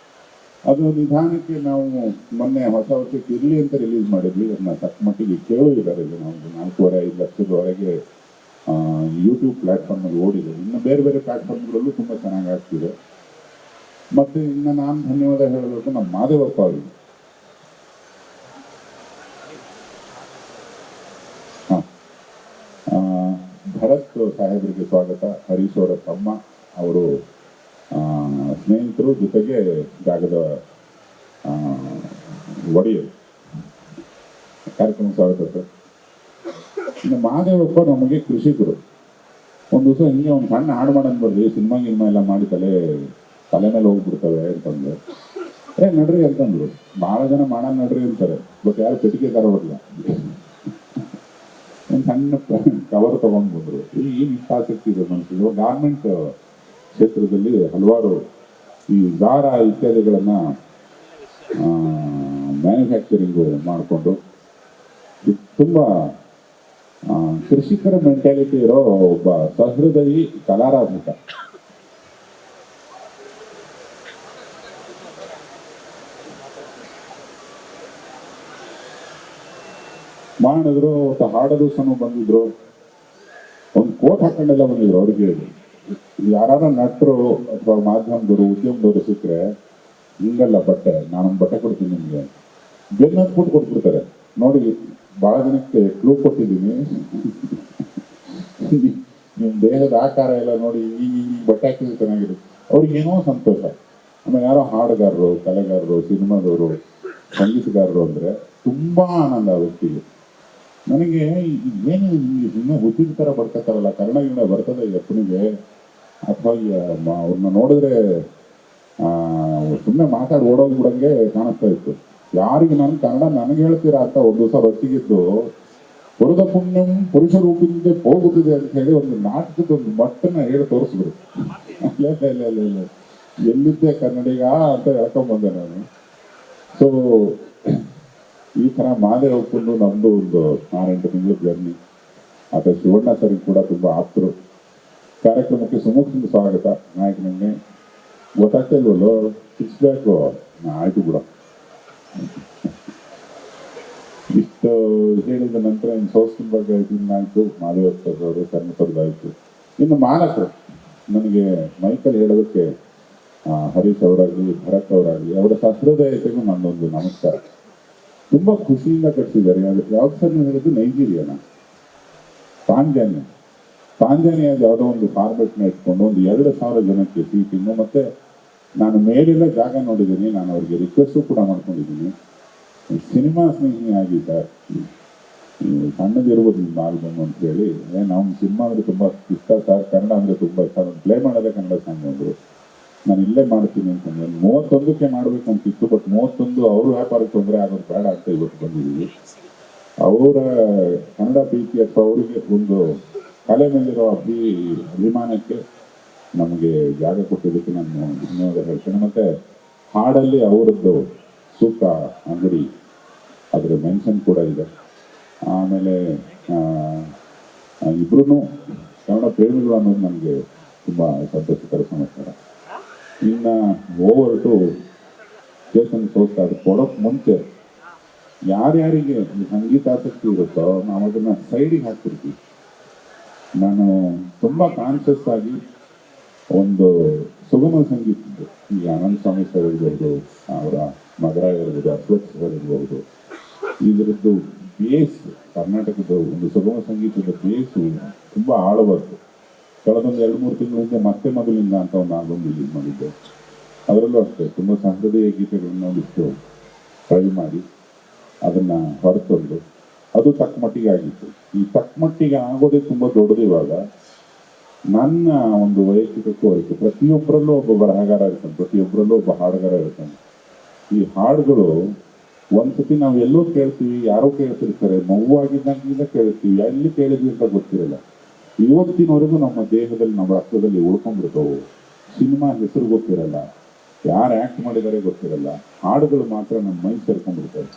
ಅದು ನಿಧಾನಕ್ಕೆ ನಾವು ಮೊನ್ನೆ ಹೊಸ ವರ್ಷಕ್ಕೆ ಇರಲಿ ಅಂತ ರಿಲೀಸ್ ಮಾಡಿದ್ವಿ. ಅದನ್ನ ತಕ್ಕ ಮಟ್ಟಿಗೆ ಕೇಳಿದ್ದಾರೆ. ನಾವು 4.5 ಲಕ್ಷದವರೆಗೆ ಯೂಟ್ಯೂಬ್ ಪ್ಲ್ಯಾಟ್ಫಾರ್ಮಲ್ಲಿ ಓಡಿದೆ. ಇನ್ನು ಬೇರೆ ಬೇರೆ ಪ್ಲ್ಯಾಟ್ಫಾರ್ಮ್ಗಳಲ್ಲೂ ತುಂಬ ಚೆನ್ನಾಗಿ ಆಗ್ತಿದೆ. ಮತ್ತು ಇನ್ನು ನಾನು ಧನ್ಯವಾದ ಹೇಳಬೇಕು ನಮ್ಮ ಮಾದೇವಪ್ಪ ಅವರಿಗೆ. ಭರತ್ ಸಾಹೇಬರಿಗೆ ಸ್ವಾಗತ. ಹರೀಶ್ ಅವರ ತಮ್ಮ, ಅವರು ಸ್ನೇಹಿತರು, ಜೊತೆಗೆ ಜಾಗದ ಒಡೆಯರು. ಕಾರ್ಯಕ್ರಮ ಸ್ವಾಗತ ಸರ್. ಇನ್ನು ಮಹಾದೇವಪ್ಪ ನಮಗೆ ಕೃಷಿಕರು. ಒಂದು ದಿವಸ ಹಿಂಗೆ ಒಂದು ಸಣ್ಣ ಹಾಡು ಮಾಡೋಣ ಬರ್ರಿ, ಸಿನಿಮಾ ಎಲ್ಲ ಮಾಡಿ ತಲೆ ಮೇಲೆ ಹೋಗ್ಬಿಡ್ತವೆ ಅಂತಂದ್ರೆ ನಡ್ರಿ ಅಂತಂದ್ರು. ಭಾಳ ಜನ ಮಾಡೋಣ ನಡ್ರಿ ಅಂತಾರೆ, ಬಟ್ ಯಾರು ಪೆಟ್ಟಿಗೆ ತರೋಲ್ಲ. ಒಂದು ಸಣ್ಣ ಕವರ್ ತಗೊಂಡು ಬಂದರು. ಏನು ಇಷ್ಟ ಆಸಕ್ತಿ ಇದೆ ಮನುಷ್ಯರು. ಗಾರ್ಮೆಂಟ್ ಕ್ಷೇತ್ರದಲ್ಲಿ ಹಲವಾರು ಈ ದಾರ ಇತ್ಯಾದಿಗಳನ್ನು ಮ್ಯಾನುಫ್ಯಾಕ್ಚರಿಂಗು ಮಾಡಿಕೊಂಡು ತುಂಬ ಕೃಷಿಕರ ಮೆಂಟ್ಯಾಲಿಟಿ ಇರೋ ಒಬ್ಬ ಸಹೃದಯಿ ಕಲಾರಾಧಕ. ಮಾಡಿದ್ರು, ಹಾಡೋದು ಸಹ ಬಂದಿದ್ರು, ಒಂದು ಕೋಟ್ ಹಾಕೊಂಡೆಲ್ಲ ಬಂದಿದ್ರು. ಅವ್ರಿಗೆ ಯಾರ ನಟರು ಅಥವಾ ಮಾಧ್ಯಮದವರು, ಉದ್ಯಮದವರು ಸಿಕ್ಕರೆ ಹಿಂಗಲ್ಲ ಬಟ್ಟೆ, ನಾನೊಂದು ಬಟ್ಟೆ ಕೊಡ್ತೀನಿ ನಿಮಗೆ, ಬೆನ್ನು ಹತ್ಬಿಟ್ಟು ಕೊಟ್ಬಿಡ್ತಾರೆ. ನೋಡಿ, ಭಾಳ ಜನಕ್ಕೆ ಕ್ಲೂ ಕೊಟ್ಟಿದ್ದೀನಿ. ನಿಮ್ಮ ದೇಹದ ಆಕಾರ ಎಲ್ಲ ನೋಡಿ, ಈ ಬಟ್ಟೆ ಹಾಕಿದ್ರೆ ಚೆನ್ನಾಗಿರುತ್ತೆ. ಅವ್ರಿಗೇನೋ ಸಂತೋಷ. ಆಮೇಲೆ ಯಾರೋ ಹಾಡುಗಾರರು, ಕಲೆಗಾರರು, ಸಿನಿಮಾದವರು, ಸಂಗೀತಗಾರರು ಅಂದರೆ ತುಂಬ ಆನಂದ ವ್ಯಕ್ತಿಗೆ. ನನಗೆ ಏನು ಇನ್ನೂ ಹುಚ್ಚಿದ ಥರ ಬರ್ಕೊತಾರಲ್ಲ, ಕನ್ನಡ ಬರ್ತದೆ ಅಪ್ಪನಿಗೆ, ಅಥವಾ ಅವ್ರನ್ನ ನೋಡಿದ್ರೆ ಸುಮ್ಮನೆ ಮಾತಾಡಿ ಓಡೋಗ್ಬಿಡಂಗೆ ಕಾಣಿಸ್ತಾ ಇತ್ತು. ಯಾರಿಗೆ ನಾನು ಕನ್ನಡ ನನಗೆ ಹೇಳ್ತೀರಾ ಅಂತ ಒಂದು ದಿವಸ ಬಸ್ಸಿಗಿದ್ದು ಪುರದ ಪುಣ್ಯಂ ಪುರುಷ ರೂಪಿಂದ ಹೋಗುತ್ತದೆ ಅಂತ ಹೇಳಿ ಒಂದು ನಾಟಕದ ಒಂದು ಮಟ್ಟನ್ನ ಹೇಳಿ ತೋರಿಸಿದ್ರು. ಇಲ್ಲ ಎಲ್ಲಿದ್ದೆ ಕನ್ನಡಿಗ ಅಂತ ಹೇಳ್ಕೊಂಡ್ಬಂದೆ ನಾನು. ಸೊ ಈ ಥರ ಮಾಲೆ ಹೋಗ್ಕೊಂಡು ನಮ್ಮದು ಒಂದು 6-8 ತಿಂಗಳ ಜರ್ನಿ. ಆದರೆ ಶಿವಣ್ಣ ಸರಿಗೆ ಕೂಡ ತುಂಬ ಆಪ್ತರು. ಕಾರ್ಯಕ್ರಮಕ್ಕೆ ಸುಮುಖದಿಂದ ಸ್ವಾಗತ. ನಾಯಕನಿಗೆ ಗೊತ್ತಾಗ್ತಾ ಇಲ್ವಲ್ಲೋ, 6 ಬ್ಯಾಕು ಆಯ್ತು ಬಿಡ. ಇಷ್ಟು ಹೇಳಿದ ನಂತರ ಇನ್ನು ಸೋಸ್ತಿನ ಬಗ್ಗೆ ಆಯಿತು, ಮಾದೇವಪ್ಪವರು ಕರ್ಮಸರ್ದಾಯಿತು. ಇನ್ನು ಮಾಲಕರು ನನಗೆ ಮೈಕಲ್ ಹೇಳೋದಕ್ಕೆ ಹರೀಶ್ ಅವರಾಗಲಿ, ಭರತ್ ಅವರಾಗಲಿ, ಅವರ ಸಹೃದಯತೆಗೂ ನನ್ನೊಂದು ನಮಸ್ಕಾರ. ತುಂಬ ಖುಷಿಯಿಂದ ಕಟ್ಟಿಸಿದ್ದಾರೆ. ಅದಕ್ಕೆ ಯಾವ ಸರ್ ನೀವು ಹೇಳಿದ್ದು ನೈಜೀರಿಯಾನ, ತಾಂಜಾನಿಯಾದ ಯಾವುದೋ ಒಂದು ಫಾರ್ಮೆಟ್ನ ಇಟ್ಕೊಂಡು ಒಂದು 2,000 ಜನಕ್ಕೆ ಸೀಟಿಂಗು. ಮತ್ತು ನಾನು ಮೇಲೆಲ್ಲ ಜಾಗ ನೋಡಿದ್ದೀನಿ, ನಾನು ಅವರಿಗೆ ರಿಕ್ವೆಸ್ಟು ಕೂಡ ಮಾಡ್ಕೊಂಡಿದ್ದೀನಿ. ಸಿನಿಮಾ ಸ್ನೇಹಿಯಾಗಿ ಸರ್, ಸಣ್ಣದಿರ್ಬೋದು ನಿಮ್ಮ ಆಲ್ಬಮ್ ಅಂತ ಹೇಳಿ, ನಾವು ಸಿನಿಮಾ ಅಂದರೆ ತುಂಬ ಇಷ್ಟ ಸರ್, ಕನ್ನಡ ಅಂದರೆ ತುಂಬ ಇಷ್ಟ, ನಾನು ಪ್ಲೇ ಮಾಡೋದೇ ಕನ್ನಡ ಸಾಂಗ್ ಅಂದರು. ನಾನು ಇಲ್ಲೇ ಮಾಡ್ತೀನಿ ಅಂತಂದ್ರೆ 31ಕ್ಕೆ ಮಾಡಬೇಕು ಅಂತಿತ್ತು. ಬಟ್ 31 ಅವ್ರ ವ್ಯಾಪಾರಕ್ಕೆ ತೊಂದರೆ ಆಗೋದು ಬೇಡ ಅಂತ ಇವತ್ತು ಬಂದಿದ್ದೀವಿ. ಅವರ ಕನ್ನಡ ಪ್ರೀತಿ ಅಥವಾ ಅವರಿಗೆ ಒಂದು ಕಲೆ ಮೇಲಿರೋ ಅಭಿಮಾನಕ್ಕೆ ನಮಗೆ ಜಾಗ ಕೊಟ್ಟಿದ್ದಕ್ಕೆ ನಾನು ಧನ್ಯವಾದ ಹೇಳ್ತೇನೆ. ಮತ್ತು ಹಾಡಲ್ಲಿ ಅವರದ್ದು ಸೂಕ ಅಂಗಡಿ ಅದರ ಮೆನ್ಷನ್ ಕೂಡ ಇದೆ. ಆಮೇಲೆ ಇಬ್ಬರೂ ಕನ್ನಡ ಪ್ರೇಮಿಗಳು ಅನ್ನೋದು ನನಗೆ ತುಂಬ ಸಂತೋಷಕರ ಸಮಾಚಾರ. ಇನ್ನು ಓವರ್ ಟು ಚೇತನ್ ಸೋಸ್ತಾ ಅದು ಕೊಡೋಕ್ಕೆ ಮುಂಚೆ ಯಾರ್ಯಾರಿಗೆ ಸಂಗೀತಾಸಕ್ತಿ ಇರುತ್ತೋ ನಾವು ಅದನ್ನು ಸೈಡಿಗೆ ಹಾಕ್ಬಿಡ್ತೀವಿ. ನಾನು ತುಂಬ ಕಾನ್ಷಿಯಸ್ ಆಗಿ ಒಂದು ಸುಗಮ ಸಂಗೀತದ್ದು, ಈ ಆನಂದ ಸ್ವಾಮಿ ಸರ್ ಇರ್ಬೋದು, ಅವರ ಮಗರಾಯ ಇರ್ಬೋದು, ಅಶ್ವಥ್ ಸರ್ ಇರ್ಬೋದು, ಇದರದ್ದು ಬೇಸ್, ಕರ್ನಾಟಕದ ಒಂದು ಸುಗಮ ಸಂಗೀತದ ಬೇಸು ತುಂಬ ಆಳವಾದ್ದು. ಕಳೆದೊಂದು 2-3 ತಿಂಗಳ ಹಿಂದೆ ಮತ್ತೆ ಮೊದಲಿಂದ ಅಂತ ಒಂದು ಆಲ್ಬಮ್ ರಿಲೀಸ್ ಮಾಡಿದ್ದೆ. ಅದರಲ್ಲೂ ಅಷ್ಟೇ ತುಂಬ ಸಹೃದಯ ಗೀತೆಗಳನ್ನ ಒಂದಿಷ್ಟು ಟ್ರೈ ಮಾಡಿ ಅದನ್ನು ಹೊರತಂದು ಅದು ತಕ್ಕಮಟ್ಟಿಗೆ ಆಗಿತ್ತು. ಈ ತಕ್ಕಮಟ್ಟಿಗೆ ಆಗೋದೇ ತುಂಬ ದೊಡ್ಡದು. ಇವಾಗ ನನ್ನ ಒಂದು ವೈಯಕ್ತಿಕ ಕೋರಿಕೆ, ಪ್ರತಿಯೊಬ್ಬರಲ್ಲೂ ಒಬ್ಬ ಬರಹಗಾರ ಇರ್ತಾನೆ, ಪ್ರತಿಯೊಬ್ಬರಲ್ಲೂ ಒಬ್ಬ ಹಾಡುಗಾರ ಇರ್ತಾನೆ. ಈ ಹಾಡುಗಳು ಒಂದ್ಸತಿ ನಾವು ಎಲ್ಲೋ ಕೇಳ್ತೀವಿ, ಯಾರೋ ಕೇಳ್ತಿರ್ತಾರೆ, ಮಗುವಾಗಿದ್ದಂಗಿಂದ ಕೇಳ್ತೀವಿ, ಎಲ್ಲಿ ಕೇಳಿದ್ವಿ ಅಂತ ಗೊತ್ತಿರಲ್ಲ. ಇವತ್ತಿನವರೆಗೂ ನಮ್ಮ ದೇಹದಲ್ಲಿ, ನಮ್ಮ ರಕ್ತದಲ್ಲಿ ಉಳ್ಕೊಂಡ್ಬಿಡ್ತಾವೆ. ಸಿನಿಮಾ ಹೆಸರು ಗೊತ್ತಿರಲ್ಲ, ಯಾರು ಆ್ಯಕ್ಟ್ ಮಾಡಿದ್ದಾರೆ ಗೊತ್ತಿರಲ್ಲ, ಹಾಡುಗಳು ಮಾತ್ರ ನಮ್ಮ ಮೈ ಸೇರ್ಕೊಂಡ್ಬಿಡ್ತವೆ.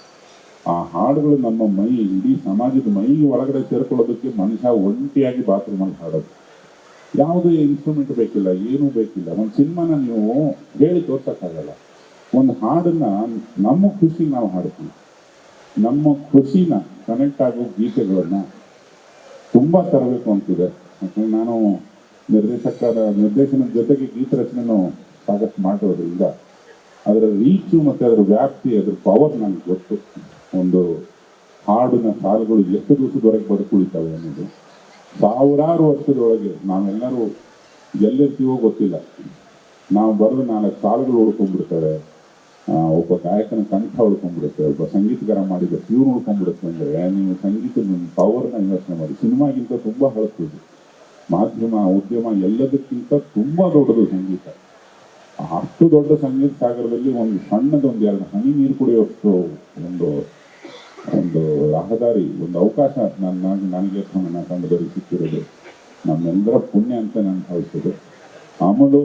ಆ ಹಾಡುಗಳು ನಮ್ಮ ಮೈ, ಇಡೀ ಸಮಾಜದ ಮೈ ಒಳಗಡೆ ಸೇರ್ಕೊಳ್ಳೋದಕ್ಕೆ ಮನುಷ್ಯ ಒಂಟಿಯಾಗಿ ಬಾತ್ರೂಮಲ್ಲಿ ಹಾಡೋದು. ಯಾವುದೇ ಇನ್ಸ್ಟ್ರೂಮೆಂಟ್ ಬೇಕಿಲ್ಲ, ಏನೂ ಬೇಕಿಲ್ಲ. ಒಂದು ಸಿನಿಮಾನ ನೀವು ಹೇಳಿ ತೋರ್ಸೋಕ್ಕಾಗಲ್ಲ. ಒಂದು ಹಾಡನ್ನು ನಮ್ಮ ಖುಷಿಗೆ ನಾವು ಹಾಡ್ತೀವಿ. ನಮ್ಮ ಖುಷಿನ ಕನೆಕ್ಟ್ ಆಗೋ ಗೀತೆಗಳನ್ನು ತುಂಬ ತರಬೇಕು ಅಂತಿದೆ. ಯಾಕಂದರೆ ನಾನು ನಿರ್ದೇಶನದ ಜೊತೆಗೆ ಗೀತ ರಚನೆನೂ ಸಾಕಷ್ಟು ಮಾಡೋದ್ರಿಂದ ಅದರ ರೀಚು ಮತ್ತು ಅದರ ವ್ಯಾಪ್ತಿ, ಅದರ ಪವರ್ ನನಗೆ ಗೊತ್ತು. ಒಂದು ಹಾಡಿನ ಸಾಲುಗಳು ಎಷ್ಟು ದಿವಸದವರೆಗೆ ಬದುಕುಳಿತವೆ ಅನ್ನೋದು. ಸಾವಿರಾರು ವರ್ಷದೊಳಗೆ ನಾವೆಲ್ಲರೂ ಎಲ್ಲಿರ್ತೀವೋ ಗೊತ್ತಿಲ್ಲ, ನಾವು ಬರೆದು 4 ಸಾಲುಗಳು ಉಳ್ಕೊಂಡ್ಬಿಡ್ತೇವೆ. ಒಬ್ಬ ಗಾಯಕನ ಕಂಠ ಉಳ್ಕೊಂಡ್ಬಿಡುತ್ತೆ, ಒಬ್ಬ ಸಂಗೀತಗಾರ ಮಾಡಿದ ಟ್ಯೂನ್ ಉಳ್ಕೊಂಡ್ಬಿಡುತ್ತೆ. ಅಂದರೆ ನೀವು ಸಂಗೀತದ ಪವರ್ನ ಯೋಚನೆ ಮಾಡಿ. ಸಿನಿಮಾಗಿಂತ ತುಂಬ ಹಳತ್ತಿದೆ. ಮಾಧ್ಯಮ, ಉದ್ಯಮ ಎಲ್ಲದಕ್ಕಿಂತ ತುಂಬ ದೊಡ್ಡದು ಸಂಗೀತ. ಅಷ್ಟು ದೊಡ್ಡ ಸಂಗೀತ ಸಾಗರದಲ್ಲಿ ಒಂದು ಸಣ್ಣದೊಂದು 2 ಹನಿ ನೀರು ಕುಡಿಯೋಷ್ಟು ಒಂದು ರಹದಾರಿ, ಒಂದು ಅವಕಾಶ ನನಗೆ ನನ್ನ ತಂಡದಲ್ಲಿ ಸಿಕ್ಕಿರೋದು ನಮ್ಮೆಲ್ಲರ ಪುಣ್ಯ ಅಂತ ನಾನು ಭಾವಿಸೋದು. ಆಮೇಲೆ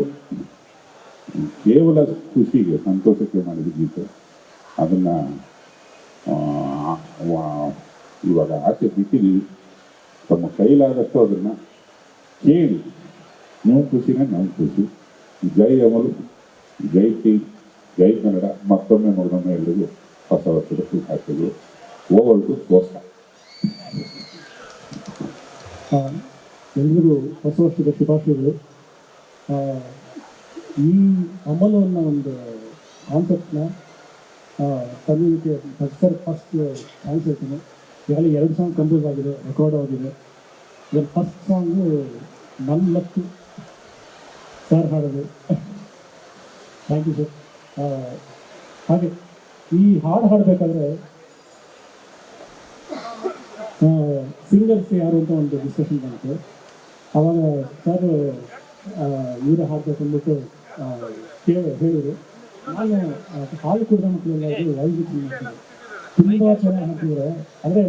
ಕೇವಲ ಖುಷಿಗೆ, ಸಂತೋಷಕ್ಕೆ ಮಾಡಿದ ಗೀತೆ, ಅದನ್ನು ಇವಾಗ ಆಚೆ ಬಿಟ್ಟಿದ್ದೀವಿ. ತಮ್ಮ ಕೈಲಾದಷ್ಟು ಅದನ್ನು ಕೇಳಿ, ನೀವು ಖುಷಿನೇ ನಾವು ಖುಷಿ. ಜೈ ಅಮಲು, ಜೈ ಟೀಮ್, ಜೈ ಕನ್ನಡ. ಮತ್ತೊಮ್ಮೆ ಮಗದೊಮ್ಮೆ ಎಲ್ಲರಿಗೂ ಹೊಸ ವರ್ಷದ ಶುಭಾಶಯಗಳು. Over to Sosta. ಎಲ್ರಿಗೂ ಹೊಸ ವರ್ಷದ ಶುಭಾಶಯಗಳು. ಈ ಅಮಲು ಅನ್ನೋ ಒಂದು ಕಾನ್ಸೆಪ್ಟ್ನ ತಂದಿದ್ದಕ್ಕೆ ಸರ್ ಫಸ್ಟ್ ಥ್ಯಾಂಕ್ಸ್ ಹೇಳ್ತೀನಿ. ಈಗಾಗಲೇ 2 ಸಾಂಗ್ ಕಂಪೋಸ್ ಆಗಿದೆ, ರೆಕಾರ್ಡ್ ಆಗಿದೆ. ಇದರ ಫಸ್ಟ್ ಸಾಂಗು ನನ್ನ ಲಕ್ಕು ಸರ್ ಹಾಡೋದು. Thank you sir. ಹಾಗೆ ಈ ಹಾಡು ಹಾಡಬೇಕಾದ್ರೆ ಸಿಂಗರ್ಸ್ ಯಾರು ಅಂತ ಒಂದು ಡಿಸ್ಕಷನ್ ಬಂತು. ಆವಾಗ ಸರ್ ಇವರೇ ಹಾಡಬೇಕು ಅಂದ್ಬಿಟ್ಟು ಹೇಳಿದರು. ನಾನು ಹಾಲು ಕುಡಿದ ಮಕ್ಕಳೆಲ್ಲ ವೈದ್ಯ ತುಂಬ ಚೆನ್ನಾಗಿ ಹಾಡ್ತಿದ್ದಾರೆ. ಅಂದರೆ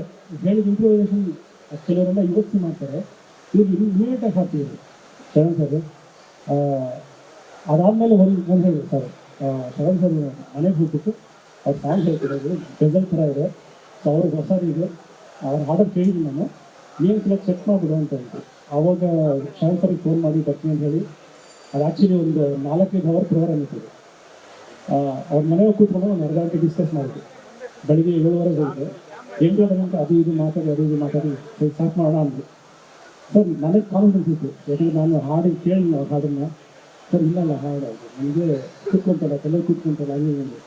ಹೇಳಿದ ಇಂಪ್ರೂವೈಸೇಷನ್ ಕೆಲವರೆಲ್ಲ ಇವತ್ತು ಮಾಡ್ತಾರೆ, ಇವ್ರು ಇಮಿಡಿಯೇಟಾಗಿ ಹಾಡ್ತಿದ್ರು ಶರಣ್ ಸರ್. ಅದಾದಮೇಲೆ ಒಂದು ಹೇಳಿದ್ರು ಸರ್, ಶರಣ್ ಸರ್ ಮನೆಗೆ ಹೋಗ್ಬಿಟ್ಟು ಅವ್ರು ಸಾಂಗ್ ಹೇಳ್ತಿರೋದು ಡೆಸಲ್ ಥರ ಇದೆ. ಸೊ ಅವ್ರಿಗೆ ಹೊಸದು ಇದೆ, ಅವ್ರು ಹಾಡೋದು ಕೇಳಿದ್ದೀನಿ ನಾನು, ಏನು ಸಲ ಚೆಕ್ ಮಾಡಿಬಿಡು ಅಂತ ಹೇಳ್ತು. ಆವಾಗ ಶರಣ್ ಸರ್ಗೆ ಫೋನ್ ಮಾಡಿ ಬರ್ತೀನಿ ಅಂತ ಹೇಳಿ ಅದು ಆ್ಯಕ್ಚುಲಿ ಒಂದು 4-5 ಅವರ್ ಪ್ರೋಗ್ರಾಮ್ ಇತ್ತು. ಅವ್ರ ಮನೆಗೆ ಕೂತ್ಕೊಂಡು ಒಂದು ಅರ್ಧ ಗಂಟೆ ಡಿಸ್ಕಸ್ ಮಾಡಿದ್ವಿ. ಬೆಳಿಗ್ಗೆ 7:30 ಹೋಗಿದ್ದೆ. 8 ಗಂಟೆ ಅದು ಇದು ಮಾತಾಡಿ ಸ್ಟಾರ್ಟ್ ಮಾಡೋಣ ಅಂದರು. ಸರ್ ನನಗೆ ಕಾನ್ಫಿಡೆನ್ಸ್ ಇತ್ತು, ಯಾಕಂದರೆ ನಾನು ಹಾಡು ಕೇಳಿ ನಾವು ಹಾಡನ್ನು ಸರ್ ಇಲ್ಲ ಹಾಡು ನನಗೆ ಕೂತ್ಕೊಂತಲ್ಲ ತಲೆ ಕೂತ್ಕೊಂತಲ್ಲ ಹಂಗೆ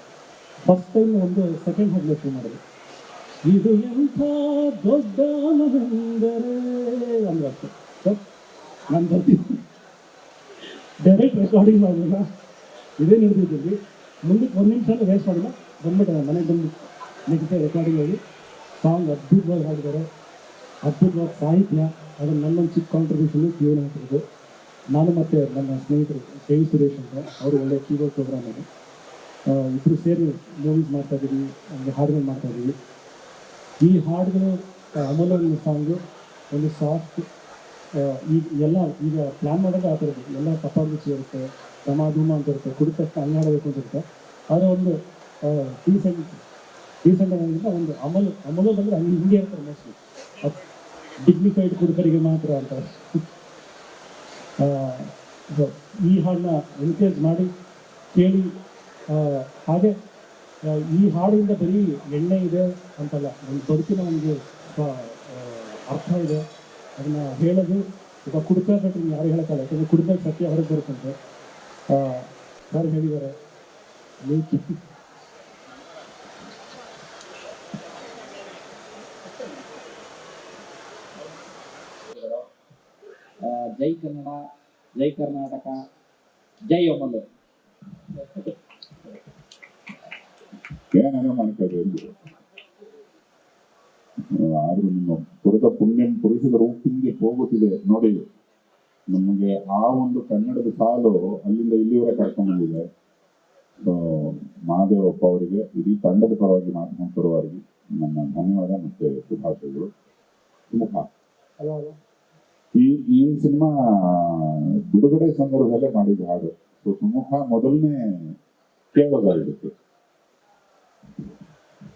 ಫಸ್ಟ್ ಟೈಮ್ ಒಂದು ಸೆಕೆಂಡ್ ಹಾಡು ಶುರು ಮಾಡಿದೆ. ಇದು ಎಂಥ ದೊಡ್ಡ ಮಹಂದರೆ ಅಂದ್ರೆ ಅಷ್ಟೇ ಸರ್. ನಾನು ಬರ್ತೀನಿ ಡೈರೆಕ್ಟ್ ರೆಕಾರ್ಡಿಂಗ್ ಮಾಡಲಿಲ್ಲ, ಇದೇ ನಡೆದಿದ್ದೀವಿ. ಮುಂದಕ್ಕೆ 1 ನಿಮಿಷ ವೇಸ್ಟ್ ಮಾಡಿಲ್ಲ, ಬಂದ್ಬಿಟ್ಟೆ ನಾನು ಮನೆಗೆ ಬಂದು ನೆಕ್ಸ್ಟ್ ರೆಕಾರ್ಡಿಂಗ್ ಹೋಗಿ ಸಾಂಗ್ ಅದ್ಭುತವಾಗಿ ಹಾಡಿದ್ದಾರೆ. ಅದ್ಭುತವಾದ ಸಾಹಿತ್ಯ, ಅದನ್ನು ನನ್ನೊಂದು ಚಿಕ್ಕ ಕಾಂಟ್ರಿಬ್ಯೂಷನ್ನು ಟ್ಯೂನ್ ಹಾಕಿರೋದು ನಾನು ಮತ್ತು ನನ್ನ ಸ್ನೇಹಿತರು ಕೆ ವಿ ಸುರೇಶ್ ಅಂತ, ಅವರು ಒಳ್ಳೆಯ ಕೀಬೋರ್ಡ್ ಪ್ರೋಗ್ರಾಮ್ ಅದು. ಇಬ್ಬರು ಸೇರಿ ಮೂವೀಸ್ ಮಾಡ್ತಾಯಿದ್ದೀವಿ, ಹಂಗೆ ಹಾಡುಗಳು ಮಾಡ್ತಾಯಿದ್ದೀವಿ. ಈ ಹಾಡುಗಳು ಅಮೂಲ್ಯ ಸಾಂಗು ಒಂದು ಸಾಫ್ಟ್, ಈಗ ಪ್ಲ್ಯಾನ್ ಮಾಡೋದು ಆ ಥರದ್ದು ಎಲ್ಲ ಕಪಾಗುಚ್ಚಿ ಇರುತ್ತೆ, ಧಮಾಧೂಮ ಅಂತ ಇರುತ್ತೆ, ಕುಡಿತಕ್ಕ ಹಂಗೆ ಆಡಬೇಕು ಅಂತ ಇರುತ್ತೆ. ಆದರೆ ಒಂದು ಡೀಸೆಂಟ್ ಆಗಿಲ್ಲ, ಒಂದು ಅಮಲು ಬಂದರೆ ಹಿಂಗೆ ಇರ್ತಾರೆ ಮೋಸ್ಟ್ಲಿ, ಡಿಗ್ನಿಫೈಡ್ ಕುಡುಕರಿಗೆ ಮಾತ್ರ ಅಂತ. ಈ ಹಾಡನ್ನ ಎನ್ಕರೇಜ್ ಮಾಡಿ ಕೇಳಿ. ಹಾಗೆ ಈ ಹಾಡಿಂದ ಬರೀ ಎಣ್ಣೆ ಇದೆ ಅಂತಲ್ಲ, ಒಂದು ಬದುಕಿನ ಒಂದು ಅರ್ಥ ಇದೆ. ಅದನ್ನು ಹೇಳೋದು ಈಗ ಕುಡ್ಕೋಬೇಕು, ಯಾರು ಹೇಳೋಕ್ಕಲ್ಲ, ಯಾಕಂದರೆ ಕುಡಿದಾಗ ಸತ್ಯ ಹೊರಗೆ ಬರುತ್ತಂತೆ. ಸರ್ ಹೇಳಿದ್ದಾರೆ ಜೈ ಕನ್ನಡ, ಜೈ ಕರ್ನಾಟಕ, ಜೈ ಅಮಲು. ಏನಾದ್ರು ಮಾಡ್ಕೋಬೇಕು. ಆದ್ರೂ ನಿಮ್ಮ ಪುರದ ಪುಣ್ಯಂ ಪುರುಷದ ರೂಪಿಂಗೆ ಹೋಗುತ್ತಿದೆ ನೋಡಿ. ನಮಗೆ ಆ ಒಂದು ಕನ್ನಡದ ಸಾಲು ಅಲ್ಲಿಂದ ಇಲ್ಲಿವರೆಗೆ ಕರ್ಕೊಂಡು ಬಂದಿದೆ. ಮಹಾದೇವಪ್ಪ ಅವರಿಗೆ, ಇಡೀ ತಂಡದ ಪರವಾಗಿ, ಮಾಧ್ಯಮ ಪರವಾಗಿ ನನ್ನ ಧನ್ಯವಾದ ಮತ್ತು ಶುಭಾಶಯಗಳು. ಸುಮುಖ, ಈ ಸಿನಿಮಾ ಬಿಡುಗಡೆ ಸಂದರ್ಭದಲ್ಲೇ ಮಾಡಿದ ಹಾಡು. ಸೊ ಸುಮುಖ ಮೊದಲನೇ ಕೇಳೋದಾಗಿರುತ್ತೆ.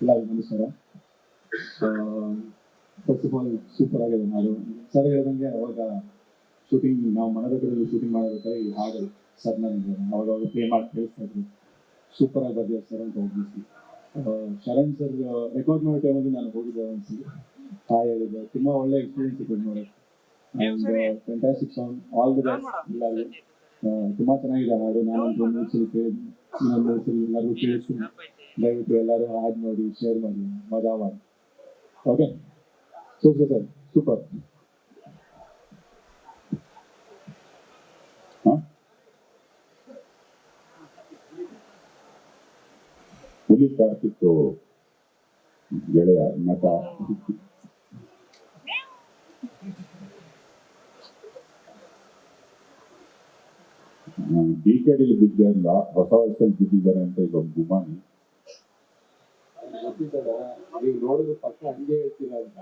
ಎಲ್ಲರಿಗೂ ನಮಸ್ಕಾರ. ಫಸ್ಟ್ ಆಫ್ ಆಲ್ ಸೂಪರ್ ಆಗಿದೆ ಹಾಡು. ಸರ್ ಹೇಳ್ದಂಗೆ ಅವಾಗ ಶೂಟಿಂಗ್, ನಾವು ಮನದ ಕಡೆಯಲ್ಲಿ ಶೂಟಿಂಗ್ ಮಾಡಬೇಕಾದ್ರೆ ಈ ಹಾಡು ಸರ್ ನನಗೆ ಅವಾಗ ಪ್ಲೇ ಮಾಡಿ ಕೇಳಿಸ್ತಾ ಇದ್ರು. ಸೂಪರಾಗಿ ಬರ್ದಿದ್ದಾರೆ ಸರ್ ಅಂತ ಹೋಗಿಸಿ. ಶರಣ್ ಸರ್ ರೆಕಾರ್ಡ್ ಮಾಡೋ ಟೈಮಲ್ಲಿ ನಾನು ಹೋಗಿದ್ದೆ ಒಂದ್ಸಲಿ, ಹಾಯ್ ಹೇಳಿದ್ದೆ. ತುಂಬ ಒಳ್ಳೆ ಎಕ್ಸ್ಪೀರಿಯನ್ಸ್ ಇತ್ತು ನೋಡೋಕ್ಕೆ. And fantastic song, all the best ಎಲ್ಲರಿಗೂ. ತುಂಬ ಚೆನ್ನಾಗಿದೆ ಹಾಡು. ನಾನಂತೂ ಒಂದ್ಸಲಿ ಕೇಳಿದ್ವಿ, ಇನ್ನೊಂದ್ಸಲಿ ಎಲ್ಲರಿಗೂ ಕೇಳಿಸ್ತೀನಿ. ದಯವಿಟ್ಟು ಎಲ್ಲರೂ ಹಾಡು ನೋಡಿ, ಶೇರ್ ಮಾಡಿ, ಮಜಾ ಮಾಡಿ. Okay, super sir, super. ಹುಲಿ ಕಾರ್ತಿಕ್ ಗೆಳೆಯ ನಟ. ಡಿಕೆಡಿಲಿ ಬಿದ್ದೆ ಅಂದ, ಹೊಸ ವರ್ಷದಲ್ಲಿ ಬಿದ್ದಿದ್ದಾರೆ ಅಂತ ಈಗ ಒಂದು ಗುಮಾನಿ. ನೀವು ನೋಡಿದ್ರೆ ಪಕ್ಕ ಹಂಗೆ ಹೇಳ್ತೀರಾ ಅಂತ.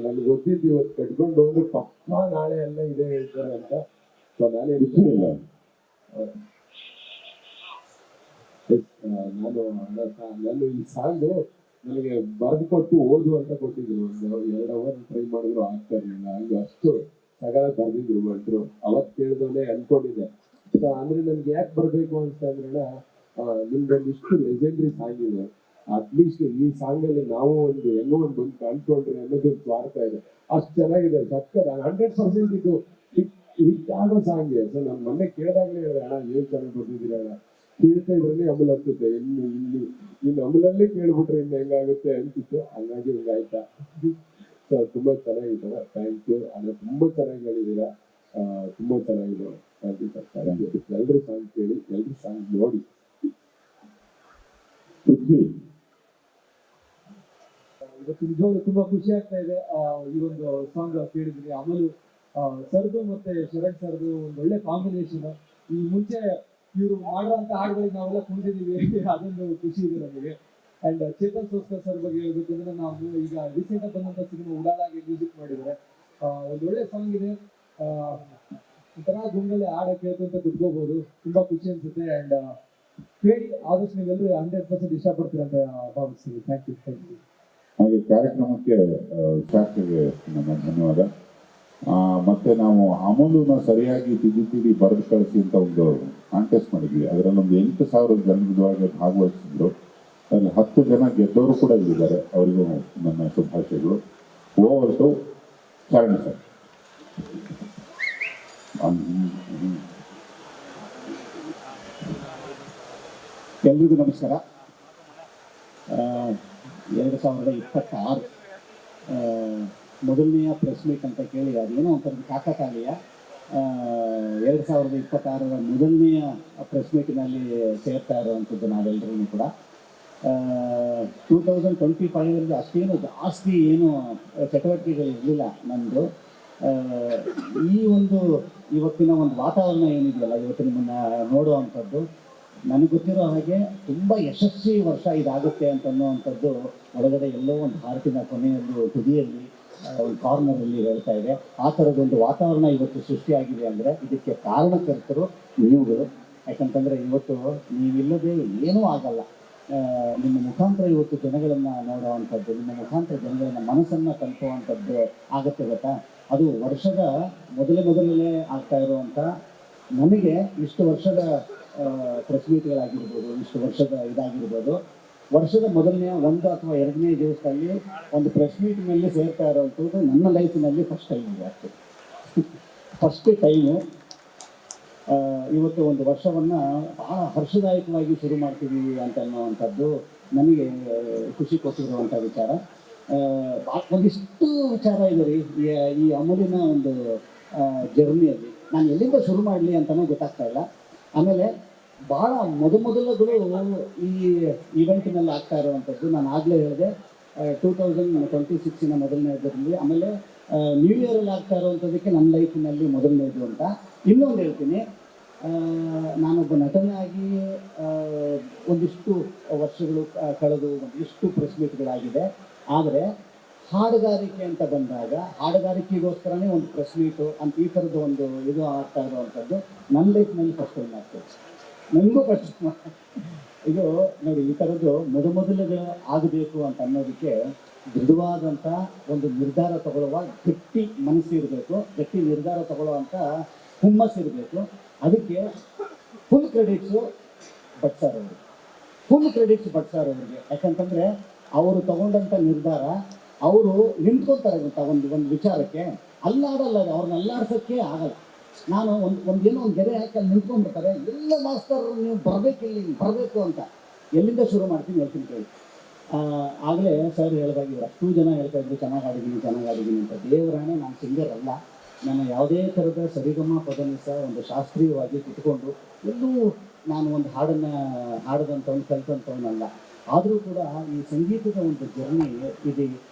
ನನಗೆ ಗೊತ್ತಿದ್ದು ಇವತ್ತು ಕಟ್ಕೊಂಡು ಹೋದ್ರೆ ಪಕ್ಕ ನಾಳೆ ಎಲ್ಲ ಇದೇ ಹೇಳ್ತಾರೆ ಅಂತ. ಸೊ ನಾನೇ ಇಲ್ಲ ನಾನು ಈ ಸಾಂಗು ನನಗೆ ಬರೆದು ಕೊಟ್ಟು ಓದು ಅಂತ ಕೊಟ್ಟಿದ್ರು. ಒಂದು 2 ಅವರ್ ಟ್ರೈ ಮಾಡಿದ್ರು ಆಗ್ತಾ ಇರಲಿಲ್ಲ. ಹಂಗೆ ಅಷ್ಟು ಸಗಲ ಬರೆದಿದ್ರು ಭಟ್ರು. ಅವತ್ತು ಕೇಳಿದವನೇ ಅನ್ಕೊಂಡಿದ್ದೆ. ಸೊ ಅಂದ್ರೆ ನನ್ಗೆ ಯಾಕೆ ಬರಬೇಕು ಅಂತ ಅಂದ್ರೆ, ನಿಮ್ದೊಂದು ಇಷ್ಟು ಲೆಜೆಂಡ್ರಿ ಸಾಂಗ್ ಇದೆ, ಅಟ್ಲೀಸ್ಟ್ ಈ ಸಾಂಗ್ ಅಲ್ಲಿ ನಾವು ಒಂದು ಎಲ್ಲೋ ಒಂದು ಬಂದು ಕಾಣ್ಕೊಂಡ್ರೆ ಅನ್ನೋದೊಂದು ಸ್ವಾರ್ಥ ಇದೆ. ಅಷ್ಟು ಚೆನ್ನಾಗಿದೆ, ಸಕ್ಕತ್ 100% ಇದು ಹಿಟ್ ಆಗೋ ಸಾಂಗ್. ಸೊ ನಾನು ಮೊನ್ನೆ ಕೇಳಿದಾಗಲೇ ಹೇಳಿದೆ, ಅಣ್ಣ ಏನ್ ಚೆನ್ನಾಗಿ ಬರ್ತಿದ್ದೀರ ಅಣ್ಣ, ಕೇಳ್ತಾ ಇದ್ರಲ್ಲಿ ಅಮಲ್ ಹತ್ತುತ್ತೆ, ಇನ್ನು ಅಮಲಲ್ಲೇ ಕೇಳ್ಬಿಟ್ರೆ ಇನ್ನು ಹೆಂಗಾಗುತ್ತೆ ಅಂತಿತ್ತು. ಹಂಗಾಗಿ ಹಿಂಗಾಯ್ತಾ. ಸೊ ತುಂಬಾ ಚೆನ್ನಾಗಿದೆ, ಥ್ಯಾಂಕ್ ಯು. ಅಂದ್ರೆ ತುಂಬಾ ಚೆನ್ನಾಗಿ ಹೇಳಿದ್ದೀರಾ, ತುಂಬಾ ಚೆನ್ನಾಗಿದೆ. Thank you sir, thank you. ಎಲ್ಲರೂ ಸಾಂಗ್ ಕೇಳಿ, ಎಲ್ಲರೂ ಸಾಂಗ್ ನೋಡಿ. ಇವತ್ತು ನಿಜವಾಗ್ಲೂ ತುಂಬಾ ಖುಷಿ ಆಗ್ತಾ ಇದೆ. ಈ ಒಂದು ಸಾಂಗ್ ಕೇಳಿದ್ರಿ, ಅಮಲು ಸರ್ದು ಮತ್ತೆ ಶರಣ್ ಸರ್ದು ಒಂದು ಒಳ್ಳೆ ಕಾಂಬಿನೇಷನ್. ಈ ಮುಂಚೆ ಇವರು ಮಾಡುವಂತ ಹಾಡುಗಳಿಗೆ ನಾವೆಲ್ಲ ಕುಣಿದಿದ್ದೀವಿ, ಅದೊಂದು ಖುಷಿ ಇದೆ ನಮಗೆ. ಅಂಡ್ ಚೇತನ್ ಸೋಸ್ಕರ್ ಸರ್ ಬಗ್ಗೆ ಹೇಳ್ಬೇಕಂದ್ರೆ, ನಾವು ಈಗ ರೀಸೆಂಟ್ ಆಗಿ ಬಂದಂತ ಸಿನಿಮಾ ಉಡಾಲಾಗಿ ಮ್ಯೂಸಿಕ್ ಮಾಡಿದ್ದಾರೆ. ಒಂದು ಒಳ್ಳೆ ಸಾಂಗ್ ಇದೆ, ಒಂಥರ ಗುಂಗಲ್ಲಿ ಹಾಡ ಕೇಳ್ಕೊಂತ ಕುತ್ಕೋಬಹುದು, ತುಂಬಾ ಖುಷಿ ಅನ್ಸುತ್ತೆ. ಅಂಡ್ ಕೇಳಿ ಆದಷ್ಟು ನೀವೆಲ್ಲರೂ 100% ಇಷ್ಟಪಡ್ತೀರಾ ಅಂತ ಭಾವಿಸ್ತೀನಿ. Thank you. ಹಾಗೆ ಕಾರ್ಯಕ್ರಮಕ್ಕೆ ಶಾಸ್ತ್ರಿಗೆ ನಮ್ಮ ಧನ್ಯವಾದ. ಮತ್ತೆ ನಾವು ಅಮೂಲ್ಯನ ಸರಿಯಾಗಿ ತಿದ್ದಿ ಬರೆದು ಕಳಿಸಿ ಅಂತ ಒಂದು ಕಾಂಟೆಸ್ಟ್ ಮಾಡಿದ್ವಿ. ಅದರಲ್ಲೊಂದು 8,000 ಜನರೊಳಗೆ ಭಾಗವಹಿಸಿದ್ರು. ಅದರಲ್ಲಿ 10 ಜನ ಗೆದ್ದವರು ಕೂಡ ಇಲ್ಲಿದ್ದಾರೆ. ಅವರಿಗೂ ನನ್ನ ಶುಭಾಶಯಗಳು. Over to Sharan sir. ಎಲ್ರಿಗೂ ನಮಸ್ಕಾರ. 2026 ಮೊದಲನೆಯ ಪ್ರೆಸ್ ಮೀಟ್ ಅಂತ ಕೇಳಿ ಅದೇನೋ ಒಂಥರದ ಕಾಕತಾಳೀಯ. 2026 ಮೊದಲನೆಯ ಪ್ರೆಸ್ ಮೀಟಿನಲ್ಲಿ ಸೇರ್ತಾ ಇರುವಂಥದ್ದು ನಾವೆಲ್ಲರೂ ಕೂಡ. 2025 ಅಷ್ಟೇನು ಜಾಸ್ತಿ ಏನು ಚಟುವಟಿಕೆಗಳು ಇರಲಿಲ್ಲ ನಮ್ಮದು. ಈ ಒಂದು ಇವತ್ತಿನ ಒಂದು ವಾತಾವರಣ ಏನಿದೆಯಲ್ಲ, ಇವತ್ತು ನಿಮ್ಮನ್ನು ನೋಡುವಂಥದ್ದು, ನನಗೆ ಗೊತ್ತಿರೋ ಹಾಗೆ ತುಂಬ ಯಶಸ್ವಿ ವರ್ಷ ಇದಾಗುತ್ತೆ ಅಂತನ್ನುವಂಥದ್ದು ಒಳಗಡೆ ಎಲ್ಲೋ ಒಂದು ಹಾರ್ಟಿನ ಕೊನೆಯಲ್ಲಿ ತುದಿಯಲ್ಲಿ ಒಂದು ಕಾರ್ನರಲ್ಲಿ ಹೇಳ್ತಾ ಇದೆ. ಆ ಥರದೊಂದು ವಾತಾವರಣ ಇವತ್ತು ಸೃಷ್ಟಿಯಾಗಿದೆ ಅಂದರೆ ಇದಕ್ಕೆ ಕಾರಣಕರ್ತರು ನೀವುಗಳು. ಯಾಕಂತಂದರೆ ಇವತ್ತು ನೀವಿಲ್ಲದೆ ಏನೂ ಆಗಲ್ಲ. ನಿಮ್ಮ ಮುಖಾಂತರ ಇವತ್ತು ಜನಗಳನ್ನು ನೋಡುವಂಥದ್ದು, ನಿಮ್ಮ ಮುಖಾಂತರ ಜನಗಳನ್ನು ಮನಸ್ಸನ್ನು ತಲುಪುವಂಥದ್ದು ಆಗುತ್ತೆ ಗೊತ್ತಾ. ಅದು ವರ್ಷದ ಮೊದಲೇ ಆಗ್ತಾ ಇರುವಂಥ ನನಗೆ ಇಷ್ಟು ವರ್ಷದ ಪ್ರೆಸ್ ಮೀಟ್ಗಳಾಗಿರ್ಬೋದು, ಇಷ್ಟು ವರ್ಷದ ಇದಾಗಿರ್ಬೋದು, ವರ್ಷದ ಮೊದಲನೇ 1 ಅಥವಾ 2ನೇ ದಿವಸದಲ್ಲಿ ಒಂದು ಪ್ರೆಸ್ ಮೀಟ್ನಲ್ಲಿ ಸೇರ್ತಾ ಇರೋವಂಥದ್ದು ನನ್ನ ಲೈಫಿನಲ್ಲಿ ಫಸ್ಟ್ ಟೈಮ್ ಇದೆ. ಅಷ್ಟೇ ಫಸ್ಟ್ ಟೈಮು. ಇವತ್ತು ಒಂದು ವರ್ಷವನ್ನು ಭಾಳ ಹರ್ಷದಾಯಕವಾಗಿ ಶುರು ಮಾಡ್ತಿದ್ದೀವಿ ಅಂತ ಅನ್ನೋವಂಥದ್ದು ನನಗೆ ಖುಷಿ ಕೊಟ್ಟಿರುವಂಥ ವಿಚಾರ. ಒಂದಿಷ್ಟು ವಿಚಾರ ಇದೆ ರೀ ಈ ಅಮೂಲ್ಯನ ಒಂದು ಜರ್ನಿಯಲ್ಲಿ. ನಾನು ಎಲ್ಲಿಂದ ಶುರು ಮಾಡಲಿ ಅಂತಲೂ ಗೊತ್ತಾಗ್ತಾ ಇಲ್ಲ. ಆಮೇಲೆ ಭಾಳ ಮೊದಲುಗಳು ಈ ಈವೆಂಟಿನಲ್ಲಿ ಆಗ್ತಾ ಇರುವಂಥದ್ದು ನಾನು ಆಗಲೇ ಹೇಳಿದೆ. 2026 ಮೊದಲನೇದರಲ್ಲಿ, ಆಮೇಲೆ ನ್ಯೂ ಇಯರಲ್ಲಿ ಆಗ್ತಾ ಇರುವಂಥದ್ದಕ್ಕೆ ನನ್ನ ಲೈಫಿನಲ್ಲಿ ಮೊದಲನೇದು ಅಂತ. ಇನ್ನೊಂದು ಹೇಳ್ತೀನಿ, ನಾನೊಬ್ಬ ನಟನಾಗಿ ಒಂದಿಷ್ಟು ವರ್ಷಗಳು ಕಳೆದು ಒಂದಿಷ್ಟು ಪ್ರೆಸ್ ಮೀಟ್ಗಳಾಗಿದೆ. ಆದರೆ ಹಾಡುಗಾರಿಕೆ ಅಂತ ಬಂದಾಗ ಹಾಡುಗಾರಿಕೆಗೋಸ್ಕರನೇ ಒಂದು ಪ್ರೆಸ್ ಮೀಟು ಅಂತ ಈ ಥರದ್ದು ಒಂದು ಇದು ಆಗ್ತಾ ಇರುವಂಥದ್ದು ನನ್ನ ಲೈಫ್ನಲ್ಲಿ ಫಸ್ಟ್ ಟೈಮ್ ಆಗ್ತದೆ. ನನಗೂ ಫಸ್ಟ್ ಇದು ನೋಡಿ, ಈ ಥರದ್ದು ಮೊದಲುಗಳು ಆಗಬೇಕು ಅಂತ ಅನ್ನೋದಕ್ಕೆ ದೃಢವಾದಂಥ ಒಂದು ನಿರ್ಧಾರ ತಗೊಳ್ಳುವ ಗಟ್ಟಿ ಮನಸ್ಸು ಇರಬೇಕು, ಗಟ್ಟಿ ನಿರ್ಧಾರ ತಗೊಳ್ಳುವಂಥ ಹುಮ್ಮಸ್ಸು ಇರಬೇಕು. ಅದಕ್ಕೆ ಫುಲ್ ಕ್ರೆಡಿಟ್ಸು ಭಟ್ ಸರ್ ಅವ್ರಿಗೆ. ಯಾಕಂತಂದರೆ ಅವರು ತಗೊಂಡಂಥ ನಿರ್ಧಾರ, ಅವರು ನಿಂತ್ಕೊಳ್ತಾರೆ ಗೊತ್ತಾ ಒಂದು ವಿಚಾರಕ್ಕೆ. ಅಲ್ಲಾಡಲ್ಲ, ಅವ್ರನ್ನ ಅಲ್ಲಾಡ್ಸೋಕ್ಕೆ ಆಗಲ್ಲ. ನಾನು ಏನೋ ಒಂದು ಗೆರೆ ಹಾಕಿ ಅಲ್ಲಿ ನಿಂತ್ಕೊಂಡ್ಬಿಡ್ತಾರೆ. ಎಲ್ಲ ಮಾಸ್ತರ್ ನೀವು ಬರಬೇಕು ಅಂತ. ಎಲ್ಲಿಂದ ಶುರು ಮಾಡ್ತೀನಿ ಹೇಳ್ತೀನಿ ಕೇಳಿ. ಆಗಲೇ ಸರ್ ಹೇಳಿದಾಗ ಇವರು ಅಷ್ಟು ಜನ ಹೇಳ್ತಾ ಇದ್ರು ಚೆನ್ನಾಗಿ ಆಡಿದ್ದೀನಿ ಅಂತ. ದೇವರಾಣೆ, ನಾನು ಸಿಂಗರ್ ಅಲ್ಲ. ನಾನು ಯಾವುದೇ ಥರದ ಸರಿಗಮ ಪದನಿಸ ಒಂದು ಶಾಸ್ತ್ರೀಯವಾಗಿ ಕುತ್ಕೊಂಡು ಎಲ್ಲೂ ನಾನು ಒಂದು ಹಾಡದಂಥವ್ನು ಕಲ್ತಂಥವನಲ್ಲ. ಆದರೂ ಕೂಡ ಈ ಸಂಗೀತದ ಒಂದು ಜರ್ನಿ ಇದು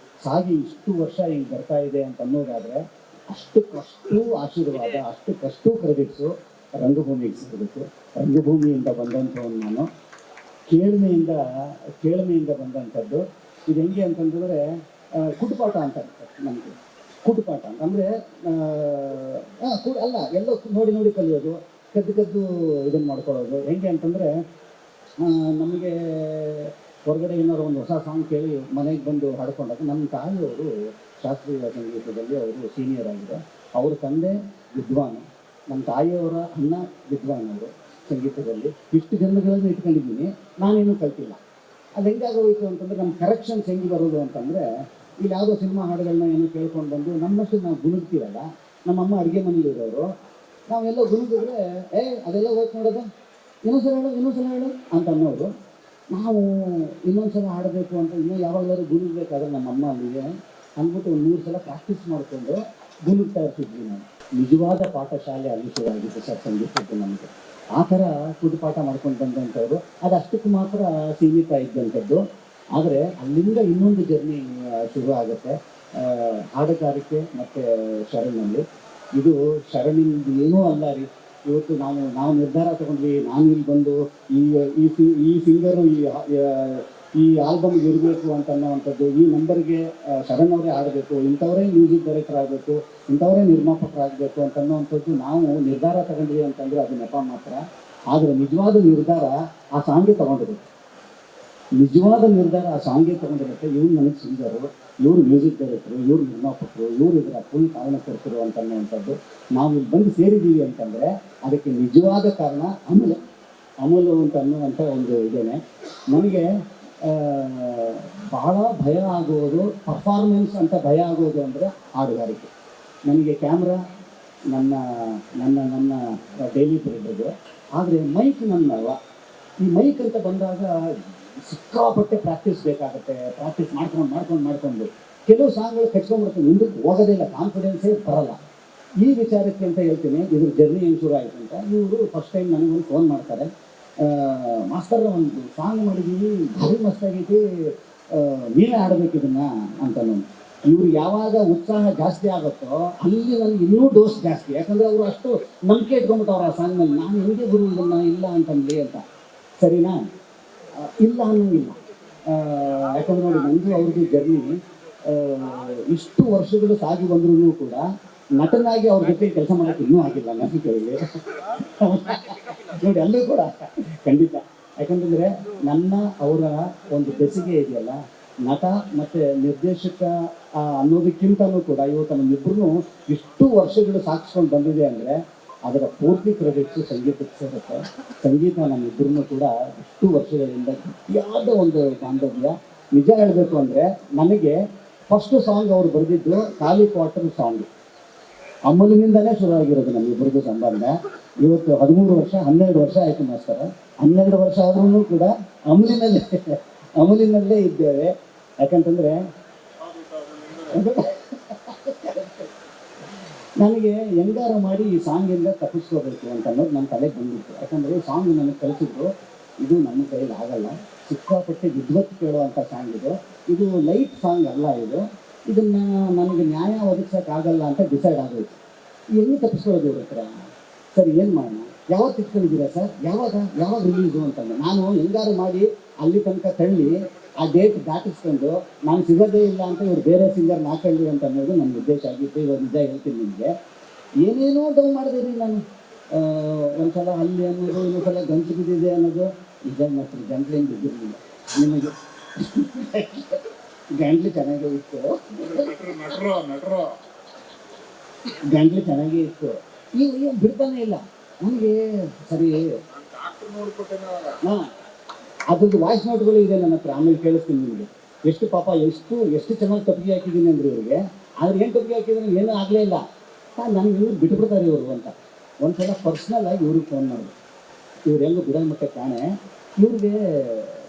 ಸಾಗಿ ಇಷ್ಟು ವರ್ಷ ಹಿಂಗೆ ಬರ್ತಾ ಇದೆ ಅಂತ ಅನ್ನೋದಾದರೆ ಅಷ್ಟಕ್ಕಷ್ಟು ಆಶೀರ್ವಾದ, ಅಷ್ಟಕ್ಕಷ್ಟು ಕ್ರೆಡಿಟ್ಸು ರಂಗಭೂಮಿಗೆ ಸಿಗಬೇಕು. ರಂಗಭೂಮಿಯಿಂದ ಬಂದಂಥವನು ನಾನು, ಕೇಳ್ಮೆಯಿಂದ ಬಂದಂಥದ್ದು. ಇದು ಹೆಂಗೆ ಅಂತಂದರೆ ಕುಟುಪಾಠ ಅಂತ ನಮಗೆ. ಕುಟುಪಾಠ ಅಂದರೆ ಅಲ್ಲ, ಎಲ್ಲೋ ನೋಡಿ ಕಲಿಯೋದು, ಕದ್ದು ಇದನ್ನು ಮಾಡ್ಕೊಳ್ಳೋದು. ಹೆಂಗೆ ಅಂತಂದರೆ ನಮಗೆ ಹೊರಗಡೆ ಏನಾದ್ರು ಒಂದು ಹೊಸ ಸಾಂಗ್ ಕೇಳಿ ಮನೆಗೆ ಬಂದು ಹಾಡ್ಕೊಂಡಾಗ ನಮ್ಮ ತಾಯಿಯವರು ಶಾಸ್ತ್ರೀಯ ಸಂಗೀತದಲ್ಲಿ ಅವರು ಸೀನಿಯರ್ ಆಗಿದೆ. ಅವ್ರ ತಂದೆ ವಿದ್ವಾನ್, ನಮ್ಮ ತಾಯಿಯವರ ಅಣ್ಣ ವಿದ್ವಾನ್. ಅವರು ಸಂಗೀತದಲ್ಲಿ ಇಷ್ಟು ಜನ್ಮಗಳನ್ನು ಇಟ್ಕೊಂಡಿದ್ದೀನಿ, ನಾನೇನು ಕಲ್ತಿಲ್ಲ. ಅದು ಹೆಂಗಾಗೋಯಿತು ಅಂತಂದರೆ ನಮ್ಮ ಕರೆಕ್ಷನ್ಸ್ ಹೆಂಗೆ ಬರೋದು ಅಂತಂದರೆ, ಇಲ್ಲಿ ಯಾವುದೋ ಸಿನಿಮಾ ಹಾಡುಗಳನ್ನ ಏನೋ ಕೇಳ್ಕೊಂಡು ಬಂದು ನಮ್ಮಷ್ಟು ನಾವು ಗುಣಗ್ತೀರಲ್ಲ. ನಮ್ಮಮ್ಮ ಅಡುಗೆ ಮನೇಲಿರೋರು, ನಾವೆಲ್ಲ ಗುಣಗಿದ್ರೆ ಅದೆಲ್ಲ ಹೋಯ್ತು ನೋಡೋದು, ಇನ್ನೊಂದ್ಸಲ ಹೇಳು ಅಂತ ಅನ್ನೋರು. ನಾವು ಇನ್ನೊಂದ್ಸಲ ಹಾಡಬೇಕು ಅಂತ ಇನ್ನೂ ಯಾವಾಗಲಾದ್ರು ಗುಣಗಬೇಕಾದ್ರೆ ನಮ್ಮಮ್ಮ ಅಲ್ಲಿಗೆ ಅಂದ್ಬಿಟ್ಟು ಒಂದು 3 ಸಲ ಪ್ರಾಕ್ಟೀಸ್ ಮಾಡಿಕೊಂಡು ಗುಣಗ್ತಾ ಇರ್ತಿದ್ವಿ ನಾವು. ನಿಜವಾದ ಪಾಠಶಾಲೆ ಅಲ್ಲಿ ಶುರುವಾಗಿತ್ತು ಸರ್ ಸಂಗೀತದ್ದು ನಮಗೆ. ಆ ಥರ ಪಾಠ ಮಾಡ್ಕೊಂಡು ಬಂದಂಥವ್ರು. ಅದು ಅಷ್ಟಕ್ಕೆ ಮಾತ್ರ ಸೀಮಿತ ಇದ್ದಂಥದ್ದು. ಆದರೆ ಅಲ್ಲಿಂದ ಇನ್ನೊಂದು ಜರ್ನಿ ಶುರು ಆಗುತ್ತೆ ಹಾಡುಗಾರಿಕೆ ಮತ್ತು ಶರಣ್ನಲ್ಲಿ. ಇದು ಶರಣಿಂದ ಏನೂ ಅಲ್ಲ ರೀ. ಇವತ್ತು ನಾವು ನಿರ್ಧಾರ ತಗೊಂಡ್ವಿ, ನಾನು ಇಲ್ಲಿ ಬಂದು ಈ ಸಿಂಗರು ಈ ಆಲ್ಬಮ್ಗೆ ಇರಬೇಕು ಅಂತ ಅನ್ನೋವಂಥದ್ದು, ಈ ನಂಬರ್ಗೆ ಶರಣ್ ಅವರೇ ಹಾಡಬೇಕು, ಇಂಥವರೇ ಮ್ಯೂಸಿಕ್ ಡೈರೆಕ್ಟರ್ ಆಗಬೇಕು, ಇಂಥವರೇ ನಿರ್ಮಾಪಕರಾಗಬೇಕು ಅಂತ ಅನ್ನೋವಂಥದ್ದು ನಾವು ನಿರ್ಧಾರ ತಗೊಂಡ್ವಿ ಅಂತಂದರೆ ಅದು ನೆಪ ಮಾತ್ರ. ಆದರೆ ನಿಜವಾದ ನಿರ್ಧಾರ ಆ ಸಾಂಗ್ಗೆ ತಗೊಂಡಿರುತ್ತೆ. ನಿಜವಾದ ನಿರ್ಧಾರ ಆ ಸಾಂಗ್ಗೆ ತಗೊಂಡಿರುತ್ತೆ. ಇವ್ರು ನನಗೆ ಸಿಂಗರು, ಇವರು ಮ್ಯೂಸಿಕ್ ಡೈರೆಕ್ಟರು, ಇವ್ರು ನಿರ್ಮಾಪಕರು, ಇವರು ಇದರ ಫುಲ್ ಕಾರಣಕರ್ತರು ಅಂತ ಅನ್ನುವಂಥದ್ದು. ನಾವು ಇಲ್ಲಿ ಬಂದು ಸೇರಿದ್ದೀವಿ ಅಂತಂದರೆ ಅದಕ್ಕೆ ನಿಜವಾದ ಕಾರಣ ಅಮಲು ಅಂತ ಅನ್ನುವಂಥ ಒಂದು ಇದೇನೆ. ನನಗೆ ಬಹಳ ಭಯ ಆಗುವುದು ಪರ್ಫಾರ್ಮೆನ್ಸ್ ಅಂತ ಭಯ ಆಗೋದು ಅಂದರೆ ಹಾಡುಗಾರಿಕೆ. ನನಗೆ ಕ್ಯಾಮ್ರಾ ನನ್ನ ನನ್ನ ನನ್ನ ಡೈಲಿ ಬ್ರೆಡ್, ಆದರೆ ಮೈಕ್ ನನ್ನಲ್ಲ. ಈ ಮೈಕ್ ಅಂತ ಬಂದಾಗ ಸಿಕ್ಕಾಪಟ್ಟೆ ಪ್ರಾಕ್ಟೀಸ್ ಬೇಕಾಗುತ್ತೆ. ಪ್ರಾಕ್ಟೀಸ್ ಮಾಡ್ಕೊಂಡು ಕೆಲವು ಸಾಂಗ್ಗಳು ಕಚ್ಕೊಂಡ್ಬಿಡ್ತೀನಿ, ಮುಂದಕ್ಕೆ ಹೋಗೋದಿಲ್ಲ, ಕಾನ್ಫಿಡೆನ್ಸೇ ಬರಲ್ಲ. ಈ ವಿಚಾರಕ್ಕೆ ಅಂತ ಹೇಳ್ತೀನಿ, ಇದ್ರ ಜರ್ನಿ ಏನು ಶುರು ಆಯಿತು ಅಂತ. ಇವರು ಫಸ್ಟ್ ಟೈಮ್ ನನಗೊಂದು ಫೋನ್ ಮಾಡ್ತಾರೆ, ಮಾಸ್ಟರ್ ಒಂದು ಸಾಂಗ್ ಮಾಡಿದ್ದೀವಿ, ಭಾರಿ ಮಸ್ತಾಗೈತಿ, ನೀವೇ ಆಡಬೇಕು ಇದನ್ನು ಅಂತ. ಇವ್ರು ಯಾವಾಗ ಉತ್ಸಾಹ ಜಾಸ್ತಿ ಆಗುತ್ತೋ ಅಲ್ಲಿ ನನಗೆ ಇನ್ನೂ ಡೋಸ್ ಜಾಸ್ತಿ. ಯಾಕಂದರೆ ಅವರು ಅಷ್ಟು ನಂಬಿಕೆ ಇಟ್ಕೊಂಡ್ಬಿಟ್ಟವ್ರು ಆ ಸಾಂಗ್ನಲ್ಲಿ. ನಾನು ಹೆಂಗೆ ಗುರು ಇದನ್ನು ಇಲ್ಲ ಅಂತಂದ್ಲಿ ಅಂತ. ಸರಿನಾ? ಇಲ್ಲ ಅನ್ನೋಂಗಿಲ್ಲ. ಯಾಕಂದ್ರೆ ನೋಡಿ, ನನಗೂ ಅವ್ರದ್ದು ಜರ್ನಿ ಇಷ್ಟು ವರ್ಷಗಳು ಸಾಗಿ ಬಂದ್ರೂ ಕೂಡ ನಟನಾಗಿ ಅವ್ರ ಜೊತೆ ಕೆಲಸ ಮಾಡೋಕ್ಕೆ ಇನ್ನೂ ಆಗಿಲ್ಲ ನನ್ನ ಕೈಯಲ್ಲಿ. ನೋಡಿ, ಅಲ್ಲೂ ಕೂಡ ಖಂಡಿತ. ಯಾಕಂತಂದರೆ ಅವರ ಒಂದು ಬೆಸಿಗೆ ಇದೆಯಲ್ಲ, ನಟ ಮತ್ತು ನಿರ್ದೇಶಕ ಅನ್ನೋದಕ್ಕಿಂತಲೂ ಕೂಡ ಇವತ್ತು ನಮ್ಮಿಬ್ಬರೂ ಇಷ್ಟು ವರ್ಷಗಳು ಸಾಗಿಸ್ಕೊಂಡು ಬಂದಿದೆ ಅಂದರೆ ಅದರ ಪೂರ್ತಿ ಕ್ರೆಡಿಟ್ಸು ಸಂಗೀತಕ್ಕೆ ಸೇರುತ್ತೆ. ಸಂಗೀತ ನಮ್ಮಿಬ್ಬರೂ ಕೂಡ ಇಷ್ಟು ವರ್ಷಗಳಿಂದ ಗಟ್ಟಿಯಾದ ಒಂದು ಬಾಂಧವ್ಯ. ನಿಜ ಹೇಳಬೇಕು ಅಂದರೆ ನನಗೆ ಫಸ್ಟ್ ಸಾಂಗ್ ಅವ್ರು ಬರೆದಿದ್ದು ಖಾಲಿ ಕ್ವಾರ್ಟರ್ ಸಾಂಗ್. ಅಮಲಿನಿಂದಲೇ ಶುರುವಾಗಿರೋದು ನಮ್ಮಿಬ್ಬರದ್ದು ಸಂಬಂಧ. ಇವತ್ತು 13 ವರ್ಷ 12 ವರ್ಷ ಆಯಿತು ಮಾಸ್ತರ. 12 ವರ್ಷ ಆದ್ರೂ ಕೂಡ ಅಮಲಿನಲ್ಲೇ ಇದ್ದೇವೆ. ಯಾಕಂತಂದರೆ ನನಗೆ ಹೆಂಗಾರ ಮಾಡಿ ಈ ಸಾಂಗಿಂದ ತಪ್ಪಿಸ್ಕೋಬೇಕು ಅಂತ ಅನ್ನೋದು ನನ್ನ ತಲೆಗೆ ಬಂದಿತ್ತು. ಯಾಕಂದರೆ ಈ ಸಾಂಗ್ ನನಗೆ ಕಲಿಸಿದ್ರು, ಇದು ನನ್ನ ಕೈಯಲ್ಲಿ ಆಗಲ್ಲ, ಸಿಕ್ಕಾಪಟ್ಟೆ ವಿದ್ವತ್ತು ಕೇಳುವಂಥ ಸಾಂಗ್ ಇದು ಲೈಟ್ ಸಾಂಗ್ ಅಲ್ಲ ಇದನ್ನು ನನಗೆ ನ್ಯಾಯ ಒದಗಿಸೋಕ್ಕಾಗಲ್ಲ ಅಂತ ಡಿಸೈಡ್ ಆಗೋಯ್ತು. ಹೆಂಗೆ ತಪ್ಪಿಸ್ಕೊಳ್ಳೋದು ಇವ್ರ ಹತ್ರ? ಸರ್ ಏನು ಮಾಡೋಣ, ಯಾವತ್ತು ಇಟ್ಕೊಂಡಿದ್ದೀರಾ ಸರ್, ಯಾವಾಗ ರಿಲೀಸು ಅಂತಂದು ನಾನು ಹೆಂಗಾರು ಮಾಡಿ ಅಲ್ಲಿ ತನಕ ತಳ್ಳಿ ಆ ಡೇಟ್ ದಾಟಿಸ್ಕೊಂಡು ನಾನು ಸಿಗೋದೇ ಇಲ್ಲ ಅಂತ ಇವ್ರು ಬೇರೆ ಸಿಂಗರ್ನ ಹಾಕೊಳ್ಳಿ ಅಂತ ಅನ್ನೋದು ನನ್ನ ಉದ್ದೇಶ ಆಗಿತ್ತು. ಇವಾಗ ನಿಜ ಹೇಳ್ತೀನಿ ನಿಮಗೆ, ಏನೇನೋ ಡೌ ಮಾಡಿದೆ ರೀ ನಾನು. ಒಂದ್ಸಲ ಅಲ್ಲಿ ಅನ್ನೋದು, ಇನ್ನೊಂದ್ಸಲ ಗಂಟು ಬಿದ್ದಿದೆ ಅನ್ನೋದು. ನಿಜ ಮಾತ್ರ ಗಂಟ್ಲೇನು ಬಿದ್ದಿರಲಿಲ್ಲ ನಿಮಗೆ, ಗಂಟ್ಲು ಚೆನ್ನಾಗೇ ಇತ್ತು, ಗಂಟ್ಲು ಚೆನ್ನಾಗೇ ಇತ್ತು. ಈಗ ಬಿಡ್ತಾನೆ ಇಲ್ಲ ನನಗೆ. ಸರಿ, ಹಾಂ, ಅದ್ರದ್ದು ವಾಯ್ಸ್ ನೋಟ್ಗಳು ಇದೆ ನನ್ನ ಹತ್ರ, ಆಮೇಲೆ ಕೇಳಿಸ್ತೀನಿ ನಿಮಗೆ. ಎಷ್ಟು ಪಾಪ ಎಷ್ಟು ಚೆನ್ನಾಗಿ ತಪ್ಪಿಗೆ ಹಾಕಿದ್ದೀನಿ ಅಂದರೆ ಇವ್ರಿಗೆ. ಆದರೆ ಏನು ತಪ್ಪಿಗೆ ಹಾಕಿದ್ರೆ ಏನೂ ಆಗಲೇ ಇಲ್ಲ. ನನಗೆ ಇವ್ರು ಬಿಟ್ಬಿಡ್ತಾರೆ ಇವರು ಅಂತ. ಒಂದು ಸಲ ಪರ್ಸ್ನಲಾಗಿ ಇವ್ರಿಗೆ ಫೋನ್ ಮಾಡಿದೆ. ಇವ್ರು ಹೆಂಗೆ ಬಿಡೋ ಮಟ್ಟ ಕಾಣೆ, ಇವ್ರಿಗೆ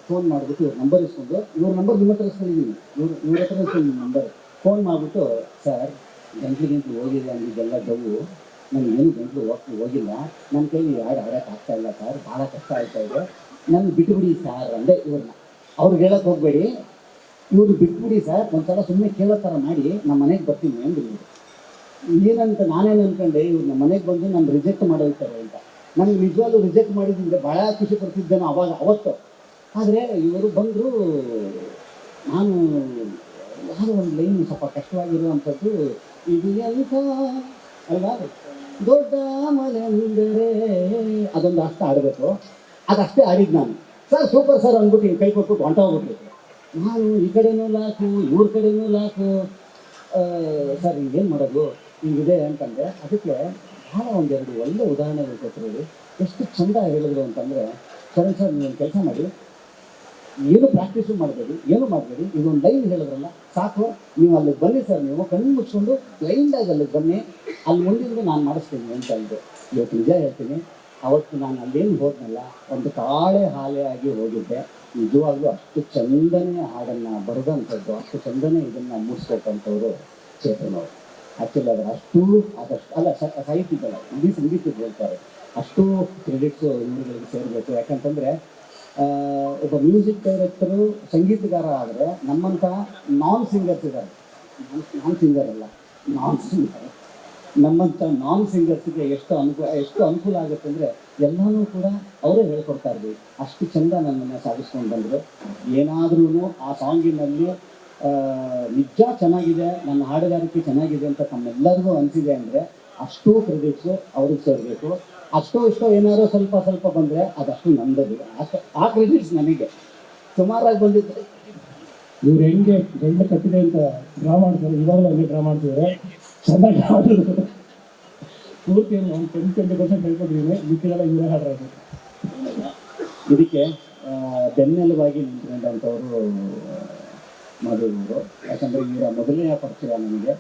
ಫೋನ್ ಮಾಡಿಬಿಟ್ಟು ಇವ್ರ ನಂಬರ್ ಇಸ್ಕೊಂಡು, ಇವ್ರ ನಂಬರ್ ನಿಮ್ಮ ಹತ್ರ ಇಸ್ಕೊಂಡಿದ್ದೀನಿ, ಇವ್ರ ಹತ್ರ ಇಸ್ಕೊಂಡು ನಂಬರ್ ಫೋನ್ ಮಾಡಿಬಿಟ್ಟು, ಸರ್ ಗಂಟ್ಲು ಹೋಗಿದೆ ಅಂದಿದ್ದೆಲ್ಲ ಡವ್ವು, ನನಗೇನು ಗಂಟ್ಲು ಹೋಗಿಲ್ಲ, ನನ್ನ ಕೈಲಿ ಯಾರು ಆಡೋಕ್ಕೆ ಆಗ್ತಾಯಿಲ್ಲ ಸರ್, ಭಾಳ ಕಷ್ಟ ಆಗ್ತಾಯಿದೆ, ನನ್ನ ಬಿಟ್ಬಿಡಿ ಸರ್ ಅಂದೆ ಇವ್ರನ್ನ. ಅವ್ರಿಗೆ ಹೇಳೋಕ್ಕೆ ಹೋಗಬೇಡಿ, ಇವ್ರು ಬಿಟ್ಬಿಡಿ ಸರ್, ಒಂದು ಸಲ ಸುಮ್ಮನೆ ಕೇಳೋ ಥರ ಮಾಡಿ ನಮ್ಮ ಮನೆಗೆ ಬರ್ತೀನಿ ಅಂದಿದ್ರು. ಏನಂತ ನಾನೇನು ಅಂದ್ಕೊಂಡೆ, ಇವ್ರು ನಮ್ಮ ಮನೆಗೆ ಬಂದು ನಾನು ರಿಜೆಕ್ಟ್ ಮಾಡೋಯ್ತಾರೆ ಅಂತ. ನನಗೆ ನಿಜವಾಗ್ಲೂ ರಿಜೆಕ್ಟ್ ಮಾಡಿದ್ದಿದ್ರೆ ಭಾಳ ಖುಷಿ ಪಡ್ತಿದ್ದೇನೋ ಅವತ್ತು. ಆದರೆ ಇವರು ಬಂದರು, ನಾನು ಯಾವುದೋ ಒಂದು ಲೈನ್ ಸ್ವಲ್ಪ ಕಷ್ಟವಾಗಿರುವಂಥದ್ದು, ಇದು ಎಂಥ ಅಲ್ವಾ ದೊಡ್ಡ ಮಲೆಂದರೆ, ಅದೊಂದು ಅಷ್ಟು ಆಡಬೇಕು, ಅದಷ್ಟೇ ಆಡಿದ್ದು ನಾನು. ಸರ್ ಸೂಪರ್ ಸರ್ ಅಂದ್ಬಿಟ್ಟು ಹಿಂಗೆ ಕೈ ಕೊಟ್ಬಿಟ್ಟು ಹೊಂಟ ಹೋಗ್ಬಿಟ್ರು. ನಾನು ಈ ಕಡೆನೂ ಲಾಕು, ಇವ್ರ ಕಡೆನೂ ಲಾಕು, ಸರ್ ಏನು ಮಾಡೋದು ಹಿಂಗಿದೆ ಅಂತಂದರೆ. ಅದಕ್ಕೆ ಭಾಳ ಒಂದೆರಡು ಒಳ್ಳೆ ಉದಾಹರಣೆಗಳು ಕೊಟ್ಟರು. ಎಷ್ಟು ಚೆಂದ ಹೇಳಿದ್ರು ಅಂತಂದರೆ, ಸರಿ ಸರ್ ನೀವು ಕೆಲಸ ಮಾಡಿ, ಏನು ಪ್ರಾಕ್ಟೀಸು ಮಾಡಬೇಡಿ, ಏನು ಮಾಡಬೇಡಿ, ಇದೊಂದು ಲೈನ್ ಹೇಳಿದ್ರಲ್ಲ ಸಾಕು, ನೀವು ಅಲ್ಲಿಗೆ ಬನ್ನಿ ಸರ್, ನೀವು ಕಣ್ಣು ಮುಚ್ಕೊಂಡು ಬ್ಲೈಂಡಾಗಿ ಅಲ್ಲಿಗೆ ಬನ್ನಿ, ಅಲ್ಲಿ ಮುಂದಿನ ನಾನು ಮಾಡಿಸ್ತೀನಿ ಅಂತ ಅಂದು. ಇವತ್ತು ನಿಜ ಹೇಳ್ತೀನಿ, ಅವತ್ತು ನಾನು ಅಲ್ಲೇನು ಹೋದ್ನಲ್ಲ, ಒಂದು ಹಾಲೆ ಆಗಿ ಹೋಗಿದ್ದೆ. ನಿಜವಾಗ್ಲೂ ಅಷ್ಟು ಚಂದನೇ ಹಾಡನ್ನು ಬರೆದಂಥದ್ದು, ಅಷ್ಟು ಚಂದನೇ ಇದನ್ನು ಮೂಡಿಸ್ಕೊಟ್ಟಂಥವ್ರು ಚೇತನ್ ಅವರು. ಆ್ಯಕ್ಚುಲಿ ಅದಷ್ಟು ಅಲ್ಲ, ಸಾಹಿತ್ಯದಲ್ಲ, ಇಡೀ ಸಂಗೀತದ ಹೇಳ್ತಾರೆ, ಅಷ್ಟು ಕ್ರೆಡಿಟ್ಸು ಇವ್ರುಗಳಿಗೆ ಸೇರಬೇಕು. ಯಾಕಂತಂದರೆ ಒಬ್ಬ ಮ್ಯೂಸಿಕ್ ಡೈರೆಕ್ಟರು ಸಂಗೀತಗಾರ ಆದರೆ ನಮ್ಮಂಥ ನಾನ್ ಸಿಂಗರ್ಸ್ ಇದ್ದಾರೆ, ನಾನ್ ಸಿಂಗರ್ ಅಲ್ಲ, ನಾನ್ ಸಿಂಗರ್, ನಮ್ಮಂಥ ನಾನ್ ಸಿಂಗರ್ಸ್ಗೆ ಎಷ್ಟು ಅನುಕೂಲ ಆಗುತ್ತೆ ಅಂದರೆ ಎಲ್ಲನೂ ಕೂಡ ಅವರೇ ಹೇಳ್ಕೊಡ್ತಾ ಇದ್ವಿ. ಅಷ್ಟು ಚೆಂದ ನನ್ನನ್ನು ಸಾಗಿಸ್ಕೊಂಡು ಬಂದರು. ಏನಾದ್ರೂ ಆ ಸಾಂಗಿನಲ್ಲಿ ನಿಜ ಚೆನ್ನಾಗಿದೆ, ನನ್ನ ಹಾಡುಗಾರಿಕೆ ಚೆನ್ನಾಗಿದೆ ಅಂತ ತಮ್ಮೆಲ್ಲರಿಗೂ ಅನಿಸಿದೆ ಅಂದರೆ ಅಷ್ಟೂ ಕ್ರೆಡಿಟ್ಸು ಅವ್ರಿಗೆ ಸೇರಬೇಕು. ಅಷ್ಟೋ ಇಷ್ಟೋ ಏನಾದ್ರು ಸ್ವಲ್ಪ ಸ್ವಲ್ಪ ಬಂದರೆ ಅದಷ್ಟು ನಂದದು, ಆ ಕ್ರೆಡಿಟ್ಸ್ ನನಗೆ. ಸುಮಾರಾಗಿ ಬಂದಿದ್ದರೆ ಇವ್ರು ಹೆಂಗೆ ಗಂಟೆ ಕಟ್ಟಿದೆ ಅಂತ ಡ್ರಾ ಮಾಡ್ತಾರೆ, ಇವಾಗಲೂ ಹಂಗೆ ಡ್ರಾ ಮಾಡ್ತಿದ್ದಾರೆ. ಚೆನ್ನಾಗಿ ಹಾಡಿದ್ರು. ಪೂರ್ತಿ ಒಂದು 10-20% ಹೇಳ್ಕೊಟ್ಟಿದ್ದೀನಿ, ಮಿಕ್ಕಿದೆಲ್ಲ ಇವರೇ ಹಾಡ್ರಾಯ್ತು. ಇದಕ್ಕೆ ಬೆನ್ನೆಲುಬಾಗಿ ನಿಂತ್ಕೊಂಡಂಥವರು ಮಧುವರು. ಯಾಕಂದರೆ ಇವರ ಮೊದಲನೆಯ ಪರಿಚಯ ನನಗೆ.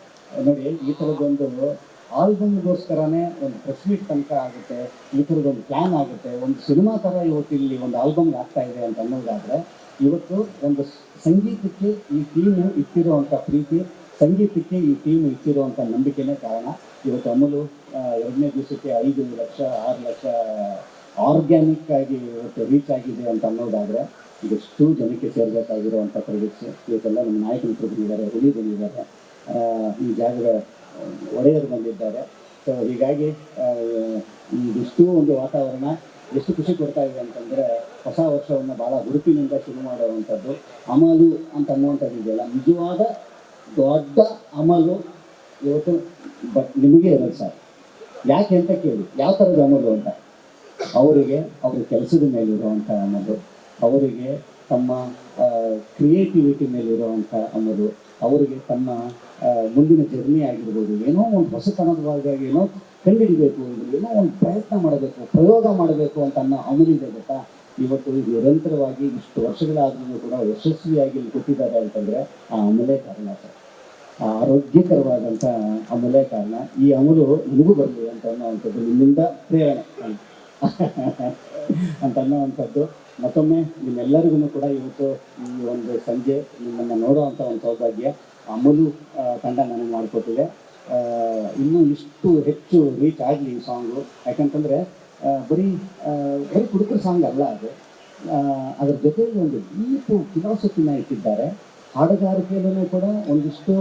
ನೋಡಿ, ಈ ಥರದ್ದೊಂದು ಆಲ್ಬಮ್ಗೋಸ್ಕರನೇ ಒಂದು ಪ್ರೆಸ್ ಮೀಟ್ ತನಕ ಆಗುತ್ತೆ, ಈ ಥರದ್ದೊಂದು ಪ್ಲ್ಯಾನ್ ಆಗುತ್ತೆ, ಒಂದು ಸಿನಿಮಾ ಥರ ಇವತ್ತು ಇಲ್ಲಿ ಒಂದು ಆಲ್ಬಮ್ಗೆ ಆಗ್ತಾ ಇದೆ ಅಂತ ಅನ್ನೋದಾದರೆ, ಇವತ್ತು ಒಂದು ಸಂಗೀತಕ್ಕೆ ಈ ಟೀಮು ಇಟ್ಟಿರುವಂಥ ಪ್ರೀತಿ, ಸಂಗೀತಕ್ಕೆ ಈ ಟೀಮು ಇಟ್ಟಿರುವಂಥ ನಂಬಿಕೆನೇ ಕಾರಣ. ಇವತ್ತು ಅಮಲು 2ನೇ ದಿವಸಕ್ಕೆ 5 ಲಕ್ಷ 6 ಲಕ್ಷ ಆರ್ಗ್ಯಾನಿಕ್ ಆಗಿ ಇವತ್ತು ರೀಚ್ ಆಗಿದೆ ಅಂತ ಅನ್ನೋದಾದರೆ, ಇದೆಷ್ಟು ಜನಕ್ಕೆ ಸೇರಬೇಕಾಗಿರುವಂಥ ಕ್ರೆಡಿಟ್ಸ್. ಇವತ್ತೆಲ್ಲ ನಮ್ಮ ನಾಯಕರು ಬಂದಿದ್ದಾರೆ, ಹುಲಿ ಬಂದಿದ್ದಾರೆ, ಈ ಜಾಗದ ಒಡೆಯರು ಬಂದಿದ್ದಾರೆ. ಸೊ ಹೀಗಾಗಿ ಇದಿಷ್ಟು ಒಂದು ವಾತಾವರಣ ಎಷ್ಟು ಖುಷಿ ಕೊಡ್ತಾ ಇದೆ ಅಂತಂದರೆ, ಹೊಸ ವರ್ಷವನ್ನು ಭಾಳ ಹುರುಪಿನಿಂದ ಶುರು ಮಾಡುವಂಥದ್ದು. ಅಮಲು ಅಂತ ಅನ್ನುವಂಥದ್ದು ಇದೆಯಲ್ಲ, ನಿಜವಾದ ದೊಡ್ಡ ಅಮಲು ಇವತ್ತು ನಿಮಗೆ ಇರೋದು ಸರ್. ಯಾಕೆ ಅಂತ ಕೇಳಿ, ಯಾವ ಥರದ ಅಮಲು ಅಂತ. ಅವರಿಗೆ ಅವರ ಕೆಲಸದ ಮೇಲಿರುವಂಥ ಅಮಲು, ಅವರಿಗೆ ತಮ್ಮ ಕ್ರಿಯೇಟಿವಿಟಿ ಮೇಲಿರುವಂಥ ಅಮಲು, ಅವರಿಗೆ ತಮ್ಮ ಮುಂದಿನ ಜರ್ನಿ ಆಗಿರ್ಬೋದು, ಏನೋ ಒಂದು ಹೊಸತನದ ಭಾಗವಾಗಿ ಏನೋ ಕಂಡುಹಿಡಬೇಕು, ಏನೋ ಒಂದು ಪ್ರಯತ್ನ ಮಾಡಬೇಕು, ಪ್ರಯೋಗ ಮಾಡಬೇಕು ಅಂತ ಅನ್ನೋ ಅಮಲಿದೆ ಗೊತ್ತಾ. ಇವತ್ತು ನಿರಂತರವಾಗಿ ಇಷ್ಟು ವರ್ಷಗಳಾದ್ರೂ ಕೂಡ ಯಶಸ್ವಿಯಾಗಿ ಇಲ್ಲಿ ಕೊಟ್ಟಿದ್ದಾರೆ ಅಂತಂದರೆ ಆ ಅಮಲೇ ಕಾರಣ ಸರ್. ಆ ಆರೋಗ್ಯಕರವಾದಂಥ ಅಮಲೇ ಕಾರಣ. ಈ ಅಮಲು ನಿಮಗೂ ಬರಲಿ ಅಂತ ಅನ್ನೋವಂಥದ್ದು, ನಿಮ್ಮಿಂದ ಪ್ರೇರಣೆ ಅಂತ ಅನ್ನೋವಂಥದ್ದು. ಮತ್ತೊಮ್ಮೆ ನಿಮ್ಮೆಲ್ಲರಿಗೂ ಕೂಡ ಇವತ್ತು ಈ ಒಂದು ಸಂಜೆ ನಿಮ್ಮನ್ನು ನೋಡುವಂಥ ಒಂದು ಸೌಭಾಗ್ಯ ಅಮಲು ತಂಡ ನನಗೆ ಮಾಡಿಕೊಟ್ಟಿದೆ. ಇನ್ನೂ ಇಷ್ಟು ಹೆಚ್ಚು ರೀಚ್ ಆಗಲಿ ಈ ಸಾಂಗು. ಯಾಕಂತಂದರೆ ಬರೀ ಕುಡುಕರ ಸಾಂಗ್ ಅಲ್ಲ ಅದು, ಅದರ ಜೊತೆಗೆ ಒಂದು ಡೀಪು ಫಿಲಾಸಫಿನ ಇಟ್ಟಿದ್ದಾರೆ. ಹಾಡುಗಾರಿಕೆಯಲ್ಲೂ ಕೂಡ ಒಂದಿಷ್ಟು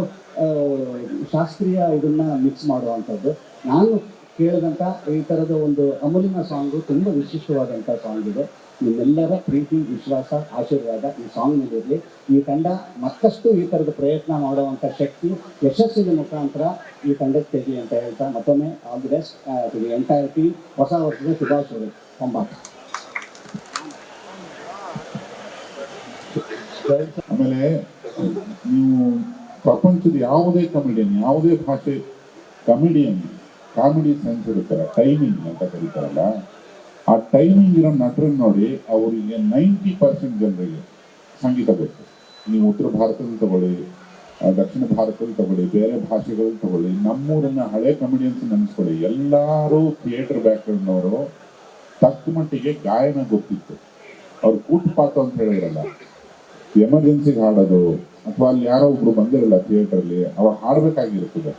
ಶಾಸ್ತ್ರೀಯ ಇದನ್ನು ಮಿಕ್ಸ್ ಮಾಡುವಂಥದ್ದು. ನಾನು ಕೇಳಿದಂಥ ಈ ಥರದ ಒಂದು ಅಮಲಿನ ಸಾಂಗು ತುಂಬ ವಿಶಿಷ್ಟವಾದಂಥ ಸಾಂಗ್ ಇದೆ. ನಿಮ್ಮೆಲ್ಲರ ಪ್ರೀತಿ, ವಿಶ್ವಾಸ, ಆಶೀರ್ವಾದ ಈ ಸಾಂಗ್ ಮೇಲಿರಲಿ. ಈ ತಂಡ ಮತ್ತಷ್ಟು ಈ ಥರದ ಪ್ರಯತ್ನ ಮಾಡುವಂಥ ಶಕ್ತಿ, ಯಶಸ್ಸಿನ ಮುಖಾಂತರ ಈ ತಂಡಕ್ಕೆ ತೆಗಿ ಅಂತ ಹೇಳ್ತಾ ಮತ್ತೊಮ್ಮೆ all the best to the entire team. ಹೊಸ ವರ್ಷದ ಶುಭಾಶಯಗಳು. ಆಮೇಲೆ ನೀವು ಪ್ರಪಂಚದ ಯಾವುದೇ ಕಮಿಡಿಯನ್, ಯಾವುದೇ ಭಾಷೆ ಕಮಿಡಿಯನ್ ಕಾಮಿಡಿ ಸೆನ್ಸ್ ಇರುತ್ತಲ್ಲ, ಟೈಮಿಂಗ್ ಅಂತ ಕರೀತಾರಲ್ಲ, ಆ ಟೈಮಿಂಗ್ ಇರೋ ನಟರನ್ನು ನೋಡಿ ಅವರಿಗೆ 90% ಜನರಿಗೆ ಸಂಗೀತ ಬೇಕು. ನೀವು ಉತ್ತರ ಭಾರತದಲ್ಲಿ ತಗೊಳ್ಳಿ, ದಕ್ಷಿಣ ಭಾರತದಲ್ಲಿ ತಗೊಳ್ಳಿ, ಬೇರೆ ಭಾಷೆಗಳಲ್ಲಿ ತಗೊಳ್ಳಿ, ನಮ್ಮೂರನ್ನ ಹಳೆ ಕಮಿಡಿಯನ್ಸ್ ನೆನೆಸ್ಕೊಳ್ಳಿ, ಎಲ್ಲರೂ ಥಿಯೇಟರ್ ಬ್ಯಾಕ್ಗ್ರೌಂಡ್ನವರು. ತಕ್ಕ ಮಟ್ಟಿಗೆ ಗಾಯನ ಗೊತ್ತಿತ್ತು. ಅವ್ರು ಕೂಟ್ಪಾತು ಅಂತ ಹೇಳಿರಲ್ಲ, ಎಮರ್ಜೆನ್ಸಿಗೆ ಹಾಡೋದು, ಅಥವಾ ಅಲ್ಲಿ ಯಾರೋ ಒಬ್ರು ಬಂದಿರಲ್ಲ ಥಿಯೇಟ್ರಲ್ಲಿ, ಅವಾಗ ಹಾಡಬೇಕಾಗಿರ್ತದೆ.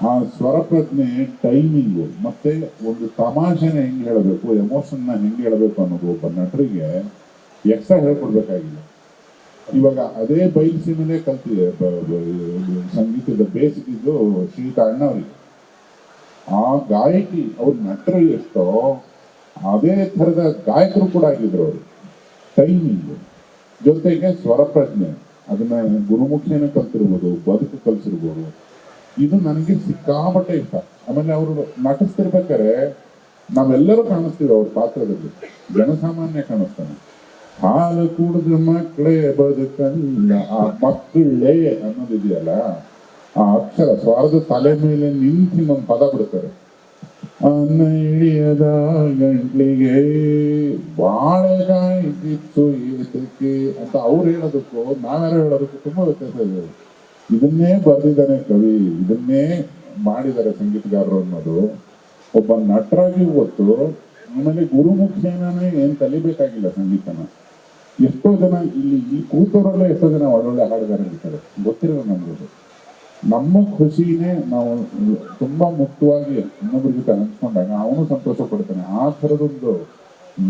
ಆ ಸ್ವರ ಪ್ರಜ್ಞೆ, ಟೈಮಿಂಗು, ಮತ್ತೆ ಒಂದು ತಮಾಷೆನ ಹೆಂಗೆ ಹೇಳಬೇಕು, ಎಮೋಷನ್ನ ಹೆಂಗೆ ಹೇಳಬೇಕು ಅನ್ನೋದು ಒಬ್ಬ ನಟರಿಗೆ ಎಕ್ಸ್ಟ್ರಾ ಹೇಳ್ಕೊಡ್ಬೇಕಾಗಿಲ್ಲ. ಇವಾಗ ಅದೇ ಬಯಲುಸೀಮೆನೇ ಕಲ್ತಿದೆ ಸಂಗೀತದ ಬೇಸಿಕ್ ಇದ್ದು ಶ್ರೀಯುತ ಅಣ್ಣವರಿಗೆ. ಆ ಗಾಯಕಿ ಅವ್ರ ನಟರು ಎಷ್ಟೋ ಅದೇ ಥರದ ಗಾಯಕರು ಕೂಡ ಆಗಿದ್ರು ಅವರು. ಟೈಮಿಂಗು ಜೊತೆಗೆ ಸ್ವರ ಪ್ರಜ್ಞೆ, ಅದನ್ನ ಗುರುಮುಖೇನ ಕಲ್ತಿರ್ಬೋದು, ಬದುಕು ಕಲಿಸಿರ್ಬೋದು. ಇದು ನನಗೆ ಸಿಕ್ಕಾಪಟ್ಟೆ ಇಷ್ಟ. ಆಮೇಲೆ ಅವರು ನಟಿಸ್ತಿರ್ಬೇಕಾದ್ರೆ ನಾವೆಲ್ಲರೂ ಕಾಣಿಸ್ತೀವಿ ಅವ್ರ ಪಾತ್ರದಲ್ಲಿ. ಜನಸಾಮಾನ್ಯ ಕಾಣಿಸ್ತಾನೆ. ಹಾಲು ಕುಡಿದು ಮಕ್ಕಳೇ ಬದುಕಲ್ಲ, ಆ ಮಕ್ಕಳೇ ಅನ್ನೋದಿದೆಯಲ್ಲ, ಆ ಅಕ್ಷರ ಸ್ವರದ ತಲೆ ಮೇಲೆ ನಿಂತು ಇನ್ನೊಂದು ಪದ ಬಿಡ್ತಾರೆ. ಅನ್ನ ಇಳಿಯದ ಗಂಟ್ಲಿಗೆ ಬಾಳೆಗಾಯಿ ಕಿತ್ತು ಏತಕ್ಕೆ ಅಂತ ಅವ್ರು ಹೇಳೋದಕ್ಕೂ ನಾವ್ಯಾರು ಹೇಳೋದಕ್ಕೂ ತುಂಬಾ ವ್ಯತ್ಯಾಸ ಇದೆ. ಇದನ್ನೇ ಬರೆದಿದ್ದಾನೆ ಕವಿ, ಇದನ್ನೇ ಮಾಡಿದ್ದಾರೆ ಸಂಗೀತಗಾರರು ಅನ್ನೋದು ಒಬ್ಬ ನಟರಾಗಿ ಗೊತ್ತು. ಆಮೇಲೆ ಗುರುಮುಖೇನೇ ಏನು ಕಲಿಬೇಕಾಗಿಲ್ಲ ಸಂಗೀತನ. ಎಷ್ಟೋ ಜನ ಇಲ್ಲಿ ಕೂತವರಲ್ಲೇ ಎಷ್ಟೋ ಜನ ಒಳ್ಳೊಳ್ಳೆ ಹಾಡುಗಾರರಿರ್ತಾರೆ, ಗೊತ್ತಿರೋದು ನಮ್ಗೆ. ನಮ್ಮ ಖುಷಿನೇ ನಾವು ತುಂಬಾ ಮುಕ್ತವಾಗಿ ಇನ್ನೊಬ್ಬರ ಜೊತೆ ಹಂಚ್ಕೊಂಡಾಗ ಅವನು ಸಂತೋಷ ಪಡ್ತಾನೆ. ಆ ಥರದೊಂದು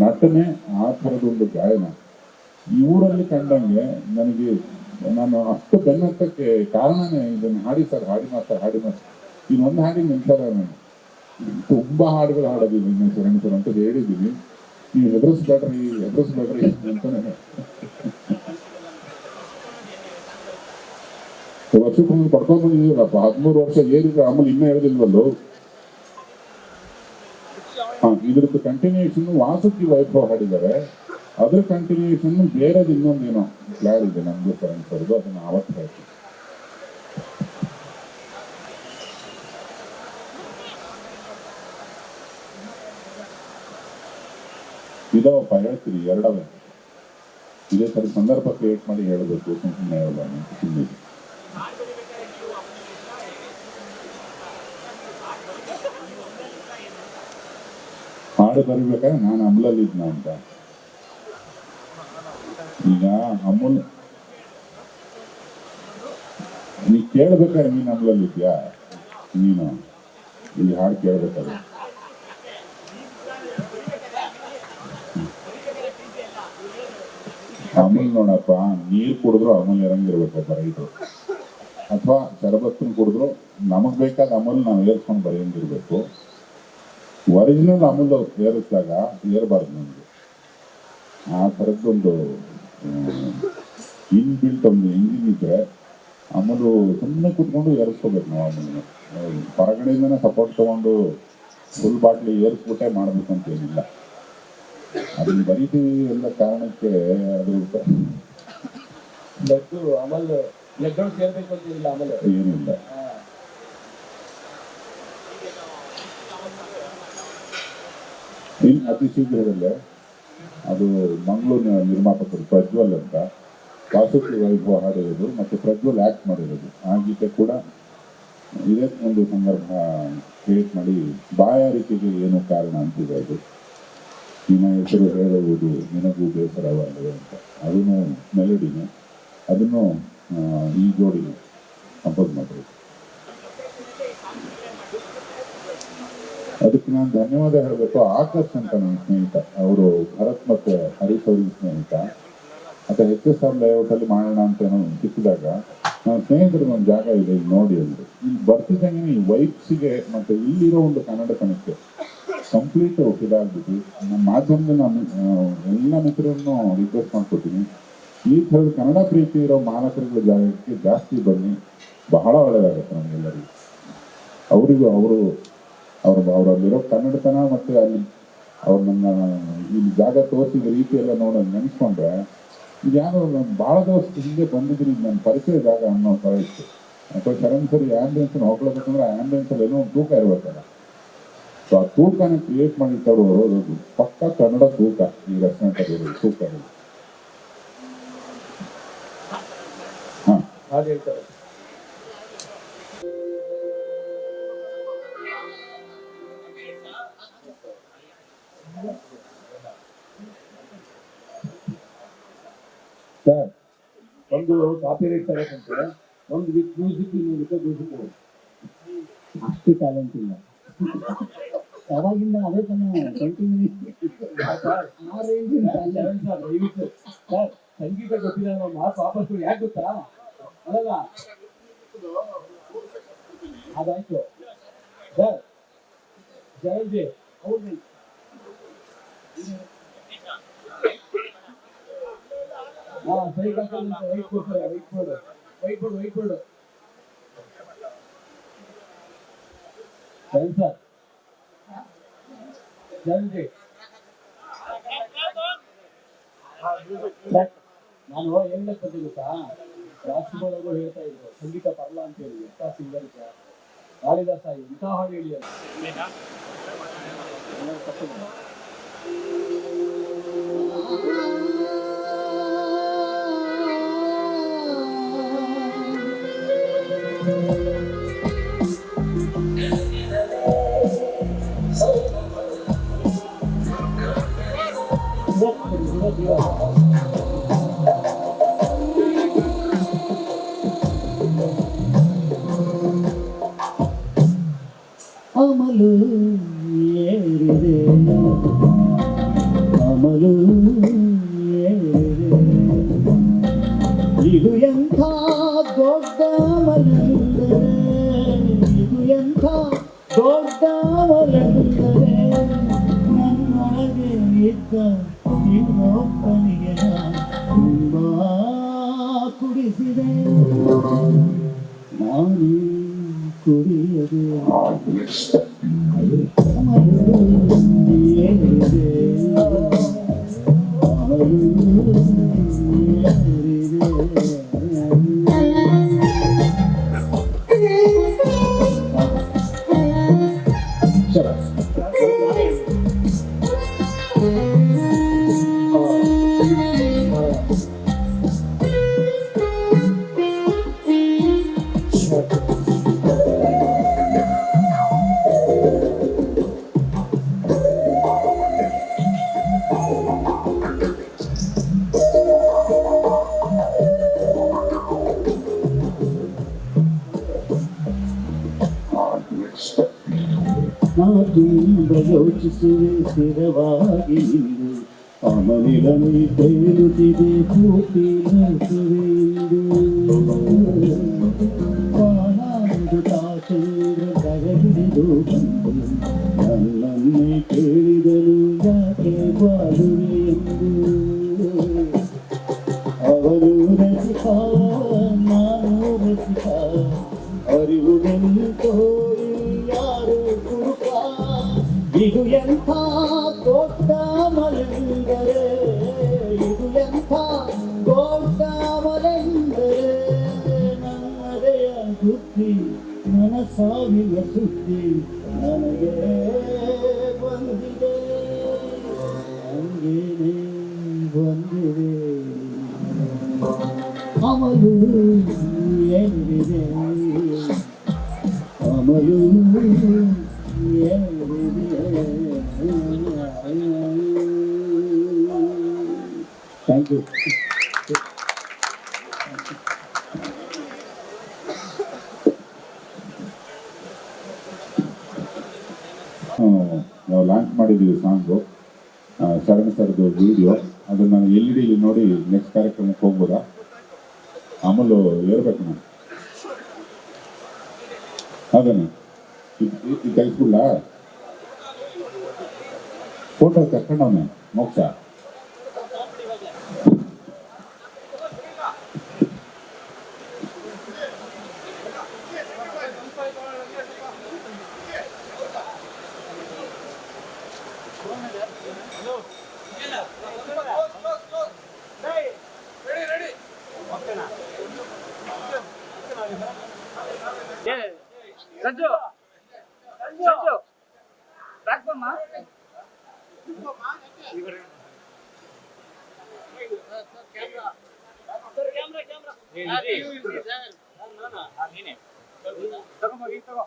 ನಟನೆ, ಆ ಥರದೊಂದು ಗಾಯನ ಇವರಲ್ಲಿ ಕಂಡಂಗೆ ನನಗೆ, ನಾನು ಅಷ್ಟು ಬೆನ್ನತ್ತಕ್ಕೆ ಕಾರಣನೇ ಇದನ್ನು ಹಾಡಿ ಸರ್, ಹಾಡಿ ಮಾಸ್ಟರ್, ಹಾಡಿ ಮಾಸ್ಟರ್. ಇನ್ನೊಂದು ಹಾಡಿ ನಿಲ್ಸಲ್ಲ, ನಾನು ತುಂಬಾ ಹಾಡುಗಳು ಹಾಡೋದಿಲ್ಲ ಇನ್ನೇಶ್ವರ ಅಂತ ಹೇಳಿದ್ದೀನಿ. ನೀವು ಹೆದರಿಸ್ಬೇಡ್ರಿ ಅಂತಾನೆ. ವರ್ಷಕ್ಕೊಮ್ಮೆ ಪಡ್ಕೊಂಡ್ ಬಂದಿದ್ದೀರಪ್ಪ, 13 ವರ್ಷ ಏನಿದ್ರೆ ಆಮೇಲೆ ಇನ್ನೂ ಹೇಳದಿಲ್ವಲ್ಲೋ. ಇದ್ರದ್ದು ಕಂಟಿನ್ಯೂಷನ್ ವಾಸುಕಿ ವೈಭವ ಹಾಡಿದ್ದಾರೆ, ಅದ್ರ ಕಂಟಿನ್ಯೂಷನ್ ಬೇರೆದು ಇನ್ನೊಂದೇನೋ ಪ್ಲಾನ್ ಇದೆ ನಮ್ದು ಕರೆಂಟ್ ಸರ್ದು, ಅದನ್ನ ಅವತ್ತು ಹೇಳ್ತೀವಿ. ಇದಾವಪ್ಪ ಹೇಳ್ತೀರಿ ಎರಡವೇ, ಇದೇ ಥರ ಸಂದರ್ಭ ಕ್ರಿಯೇಟ್ ಮಾಡಿ ಹೇಳಬೇಕು, ಸುಮ್ಮನೆ ಹೇಳಲ್ಲ ಸುಮ್ಮನೆ. ಹಾಡು ಬರಿಬೇಕಾದ್ರೆ ನಾನು ಅಮಲಲ್ಲಿದ್ನ ಅಂತ. ಈಗ ಅಮೂಲ್ ನೀ ಕೇಳ್ಬೇಕಾದ್ರೆ ನೀನು ಅಮಲಲ್ಲಿದ್ಯಾ? ನೀನು ಇಲ್ಲಿ ಹಾಡು ಕೇಳ್ಬೇಕಾದ್ರೆ ಅಮೂಲ್ ನೋಡಪ್ಪ, ನೀರು ಕುಡಿದ್ರು ಅಮೂಲ್ ಇರಂಗಿರ್ಬೇಕಪ್ಪ ರೈತರು, ಅಥವಾ ಶರಬತ್ತನ್ ಕುಡಿದ್ರು ನಮಗ್ ಬೇಕಾದ ಅಮೂಲ್ ನಾವು ಏರ್ಸ್ಕೊಂಡು ಬರೆಯಂಗಿರ್ಬೇಕು. ಒರಿಜಿನಲ್ ಅಮೂಲ್ ಏರಿಸಿದಾಗ ಏರ್ಬಾರ್ದು ನಮ್ಗೆ. ಆ ಥರದ್ದೊಂದು ಇನ್ಬಿಲ್ಟ್ ಒಂದು ಇಂಜಿನ್ ಇದ್ರೆ ಅಮೂಲು ಸುಮ್ಮನೆ ಕುತ್ಕೊಂಡು ಏರಿಸ್ಕೋಬೇಕು ನಾವು ಅಮೂಲ್ನ. ಹೊರಗಡೆಯಿಂದನೇ ಸಪೋರ್ಟ್ ತಗೊಂಡು ಫುಲ್ ಬಾಟ್ಲಿ ಏರಿಸ್ಬಿಟ್ಟೆ ಮಾಡ್ಬೇಕಂತ ಏನಿಲ್ಲ. ಅದನ್ನ ಬರೀತೀವಿ ಎಲ್ಲ ಕಾರಣಕ್ಕೆ ಅದು ಬ್ಲಡ್ ಅಮಲ್ ಬ್ಲಡ್ ಸೇರ್ಬೇಕು ಅಂತ ಇಲ್ಲ ಆಮೇಲೆ ಏನಿಲ್ಲ. ಇನ್ನು ಅತಿ ಶೀಘ್ರದಲ್ಲೇ ಅದು ಮಂಗಳೂರಿನ ನಿರ್ಮಾಪಕರು ಪ್ರಜ್ವಲ್ ಅಂತ ವಾಸುಕಿ ವೈಭವ ಹಾಡಿರೋದು ಮತ್ತು ಪ್ರಜ್ವಲ್ ಆ್ಯಕ್ಟ್ ಮಾಡಿರೋದು ಆ ಗೀತೆ ಕೂಡ ಇದೇ ಒಂದು ಸಂದರ್ಭ ಕ್ರಿಯೇಟ್ ಮಾಡಿ ಬಾಯಾರಿಕೆಗೆ ಏನು ಕಾರಣ ಅಂತಿದೆ. ಅದು ನಿನ್ನ ಹೆಸರು ಹೇಳುವುದು ನಿನಗೂ ಬೇಸರವಾಗದೆ ಅಂತ, ಅದನ್ನು ಮೆಲಡಿನೇ, ಅದನ್ನು ಈ ಜೋಡಿ ಕಂಪೋಸ್ ಮಾಡಿರೋದು. ಅದಕ್ಕೆ ನಾನು ಧನ್ಯವಾದ ಹೇಳಬೇಕು. ಆಕಾಶ್ ಅಂತ ನನ್ನ ಸ್ನೇಹಿತ, ಅವರು ಭರತ್ ಮತ್ತು ಹರೀಶ್ ಅವ್ರಿಗೆ ಸ್ನೇಹಿತ. ಮತ್ತು HSR ಲೇಔಟಲ್ಲಿ ಮಾಡೋಣ ಅಂತ ಏನೋ ಸಿಕ್ಕಿದಾಗ ನನ್ನ ಸ್ನೇಹಿತರಿಗೆ ಒಂದು ಜಾಗ ಇದೆ ಇಲ್ಲಿ ನೋಡಿ ಅಂದರು. ಇಲ್ಲಿ ಬರ್ತಿದ್ದಂಗೆ ಈ ವೈಬ್ಸಿಗೆ ಮತ್ತು ಇಲ್ಲಿರೋ ಒಂದು ಕನ್ನಡತನಕ್ಕೆ ಕಂಪ್ಲೀಟ್ ಇದಾಗ್ಬಿಟ್ಟು ನಮ್ಮ ಮಾಧ್ಯಮದಲ್ಲಿ ನಾನು ಎಲ್ಲ ಮಿತ್ರರನ್ನು ರಿಕ್ವೆಸ್ಟ್ ಮಾಡ್ಕೊತೀನಿ, ಈ ಥರದ ಕನ್ನಡ ಪ್ರೀತಿ ಇರೋ ಮಾಲಕರುಗಳ ಜಾಗಕ್ಕೆ ಜಾಸ್ತಿ ಬನ್ನಿ, ಬಹಳ ಒಳ್ಳೆಯದಾಗುತ್ತೆ ನಮಗೆಲ್ಲರಿಗೂ. ಅವರಿಗೂ ಅವರಲ್ಲಿರೋ ಕನ್ನಡತನ ಮತ್ತು ಅಲ್ಲಿ ಅವ್ರು ನನ್ನ ಇಲ್ಲಿ ಜಾಗ ತೋರಿಸಿದ ರೀತಿ ಎಲ್ಲ ನೋಡೋದು ನೆನೆಸ್ಕೊಂಡ್ರೆ ಇದು ಯಾರು ನಾನು ಭಾಳ ದಿವಸ ಹಿಂದೆ ಬಂದಿದ್ದೀನಿ, ನನ್ನ ಪರಿಚಯ ಜಾಗ ಅನ್ನೋ ಥರ ಇತ್ತು. ಅಥವಾ ಶರಣ್ ಸರಿ ಆ್ಯಂಬುಲೆನ್ಸನ್ನು ಹೋಗ್ಲೇಬೇಕಂದ್ರೆ ಆ್ಯಂಬುಲೆನ್ಸಲ್ಲಿ ಏನೋ ಒಂದು ತೂಕ ಇರಬೇಕಲ್ಲ, ಸೊ ಆ ತೂಕನ ಕ್ರಿಯೇಟ್ ಮಾಡಿರ್ತಾರೋ ಅದು ಪಕ್ಕ ಕನ್ನಡ ತೂಕ. ಈ ರೆಸ್ಟೋರೆಂಟ್ ತೂಕ ಹಾಗೆ ಹೇಳ್ತಾರೆ. ಸರ್ ಒಂದು ಕಾಪಿ ರೈಟ್ ತಗೋಕಂತೆ, ಒಂದು ವಿತ್ ಮ್ಯೂಸಿಕ್, ಇನ್ನೊಂದು ಮ್ಯೂಸಿಕ್. ಅಷ್ಟು ಟ್ಯಾಲೆಂಟ್ ಇಲ್ಲ ಅವಾಗಿಂದ, ಅದೇ ತಾನೇ ಕಂಟಿನ್ಯೂ ಆ ರೇಂಜ್. ದಯವಿಟ್ಟು ಸರ್, ಸಂಗೀತ ಗೊತ್ತಿಲ್ಲ ಅನ್ನೋ ಮಾತು ವಾಪಸ್ ಯಾಕೆ ಗೊತ್ತಾ? ಅದಲ್ಲ ಅದಾಯ್ತು ಸರ್. ಜಯಂತಿ ಹೌದು, ಸರಿ ವೈಟ್ ಕೊಡ್ತಾರೆ, ವೈಟ್ ಬೋರ್ಡ್ ಸರ್. ಜಯಂತಿ ನಾನು ಹೇಳಕ್ ಬಂದೆ ಗೊತ್ತಾ, ರಾಷ್ಟ್ರಗಳವರು ಹೇಳ್ತಾ ಇದ್ರು ಸಂಗೀತ ಪರ್ಲ ಅಂತ ಹೇಳಿ. ಎಂತ ಸಿಂಗರ್ ಕಾಳಿದಾಸ ಇಂಥ ಹಾಡು ಹೇಳಿ ಅಮಲು ಏರಿದೆ, ಅಮಲು ಏರಿದೆ, ಇದು ಎಂಥ ದೊಡ್ಡ ಮಲೆಂದರೆ, ಇದು ಎಂಥ ದೊಡ್ಡ ಮಲೆಂದರೆ, ನನ್ನೊಳಗೆ ಇದ್ದ ಇನ್ನೊಬ್ಬನಿಗೆ ತುಂಬ ಕುಡಿಸಿದೆ, ನಾನು ಕುಡಿಯದೆ. ನಾ ತುಂಬ ಯೋಚಿಸುವೆ ಸ್ಥಿರವಾಗಿ ನಿಂದು ಅಮಲಿಗನಿ ತೇಲುತ್ತಿದೆ ಪೂರ್ತಿ ಚಂದ್ರ ಕರಗಿದು ಬಂದು ನನ್ನನ್ನೇ ಕೇಳಿದನು ಯಾಕೆ ಬಾಳುವೆ ಎಂದು ಅವನು ರಸಿಕ ನಾನು ರಸಿಕ ಅರಿವುಗೆಂತೋ ಯಾರು ಕುರುಕ ಇದು ಎಂಥ ದೊಡ್ಡ ಮಲೆಂದರೆ ಇದು ಎಂಥ ದೊಡ್ಡ ಮಲೆಂದರೆ ನನ್ನದೆಯ ಬುದ್ಧಿ ನನ್ನ ಸಾವಿನ ಸುದ್ದಿ ನನಗೆ ಬಂದಿದೆ ಹಂಗೇನೆ ಬಂದಿದೆ ಅಮಲು ಏನಿದೆ ಅಮಲು ಥ್ಯಾಂಕ್ ಯು. ನಾವು ಲಾಂಚ್ ಮಾಡಿದ್ದೀವಿ ಸಾಂಗು, ಶರಣ ಸರ್ದು ವಿಡಿಯೋ. ಅದನ್ನು ನಾನು LED ನೋಡಿ ನೆಕ್ಸ್ಟ್ ಕಾರ್ಯಕ್ರಮಕ್ಕೆ ಹೋಗ್ಬೋದಾ? ಆಮೇಲೆ ಹೇಳ್ಬೇಕು ನಾನು ಅದನ್ನು ಇದು ತೆಗೆಸ್ಬಿಡ್ಲ ಫೋಟೋ ತಕೊಂಡವನೆ ಮೋಕ್ಷ. ಸಂಜು ಸಂಜು ಬ್ಯಾಕ್ ಬಮ್ಮ ನೀನೆ ತಗೊಂಬ ಈಗ ತಗೋ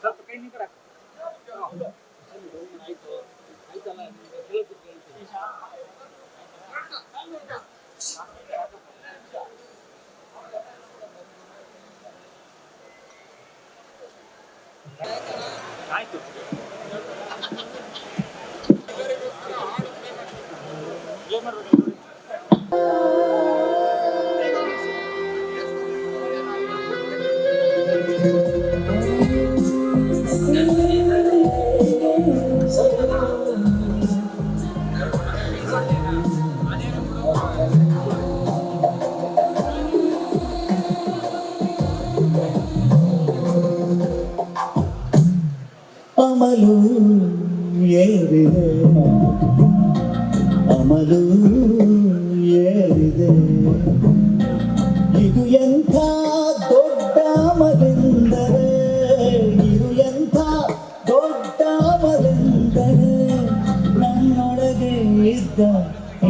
ಸ್ವಲ್ಪ ಕೈ ನೀ ಕಡೆ ಆಯ್ತು ಆಯ್ತಲ್ಲ ಆಯ್ತು. ಅಮಲು ಏರಿದೆ ಅಮಲು ಏರಿದೆ ಇದು ಎಂಥ ದೊಡ್ಡ ಅಮಲೆಂದರೆ ಇದು ಎಂಥ ದೊಡ್ಡ ಅಮಲೆಂದರೆ ನನ್ನೊಳಗೆ ಇದ್ದ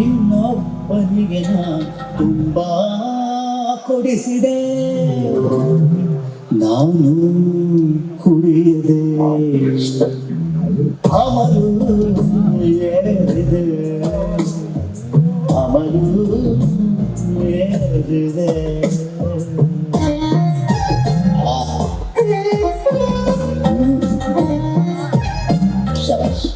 ಇನ್ನೊಬ್ಬನಿಗೆ ನಾ ತುಂಬಾ ಕೊಡಿಸಿದೆ ನಾನು ಕುಡಿಯದೆ ಅಮಲು ಏರಿದೆ ಅಮಲು ಏರಿದೆ ಶಬಾಷ್.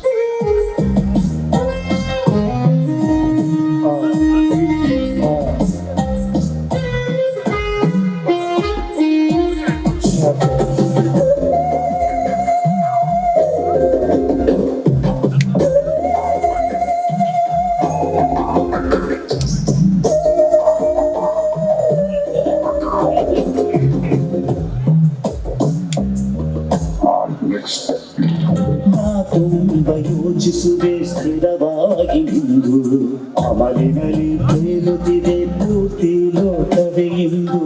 ತುಂಬ ಯೋಚಿಸುವೆ ಸ್ಥಿರವಾಗಿ ನಿಂದು ಅಮಲಿನಲ್ಲಿ ತೇಲುತ್ತಿದೆ ಪೂರ್ತಿ ಲೋಕವೇ ಇಂದು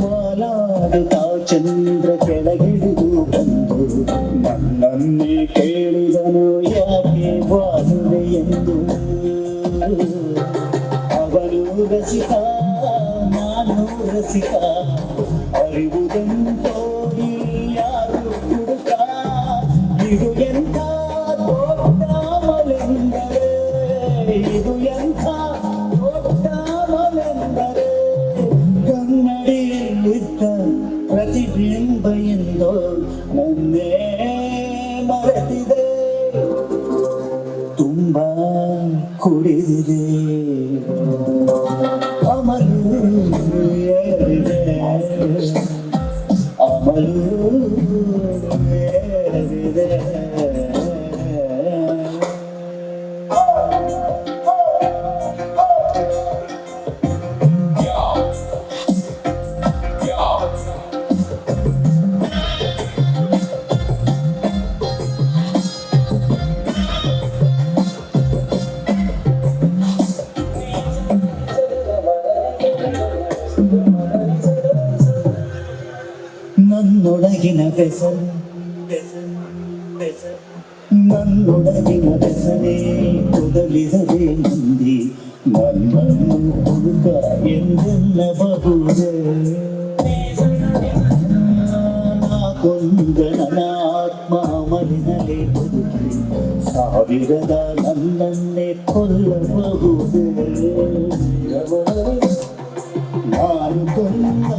ವಾಲಾಡುತ್ತಾ ಚಂದ್ರ ಕೆಳಗಿಳಿದು ಬಂದು ನನ್ನನ್ನೇ ಕೇಳಿದನು ಯಾಕೆ ಬಾಳುವೆ ಎಂದು ಅವನು ರಸಿಕ ನಾನು ರಸಿಕ ಅರಿವುದಂತೋ ಯಾರು ಹುಡುಕ ಇದು ಎಂಥ ದೊಡ್ಡ ಮಲೆಂದರೆ ಇದು ಎಂಥ ದೊಡ್ಡ ಮಲೆಂದರೆ ಕನ್ನಡಿಯಲ್ಲಿದ್ದ ಪ್ರತಿಬಿಂಬ ಎಂದೋ ನನ್ನೊಳಗಿನ ಬೆಸರು ನನ್ನೊಳಗಿನ ಬೆಸರೇ ಕೊಡಲಿರದೆ ಮಂದಿ ನನ್ನನ್ನು ಹುಡುಕ ಎಂದೆನ್ನಬಹುದೇ ಕೊಂದ ನನ್ನ ಆತ್ಮ ಮಲಿನಲೆ ಬದುಕಿ ಸಾವಿರದ ನನ್ನನ್ನೇ ಕೊಲ್ಲಬಹುದೇ ನಾನು ಕೊಂದ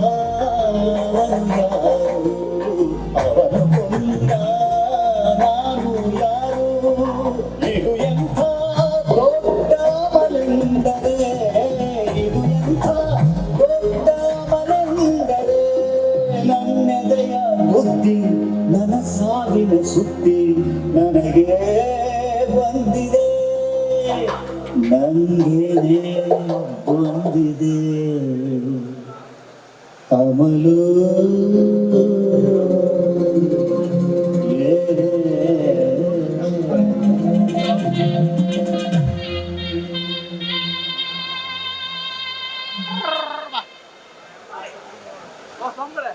ಯಾರು ಅವನು ಕೊಂದ ನಾನು ಯಾರು ಇದು ಎಂಥ ದೊಡ್ಡ ಮಲೆಂದರೆ ಇದು ಎಂಥ ದೊಡ್ಡ ಮಲೆಂದರೆ ನನ್ನೆದೆಯ ಬುದ್ಧಿ ನನ್ನ ಸಾವಿನ ಸುದ್ದಿ ನನಗೆ ಬಂದಿದೆ ನಂಗೇನೆ ಬಂದಿದೆ ಅಮಲು ಸ್ವಾಮಿಗಳೇ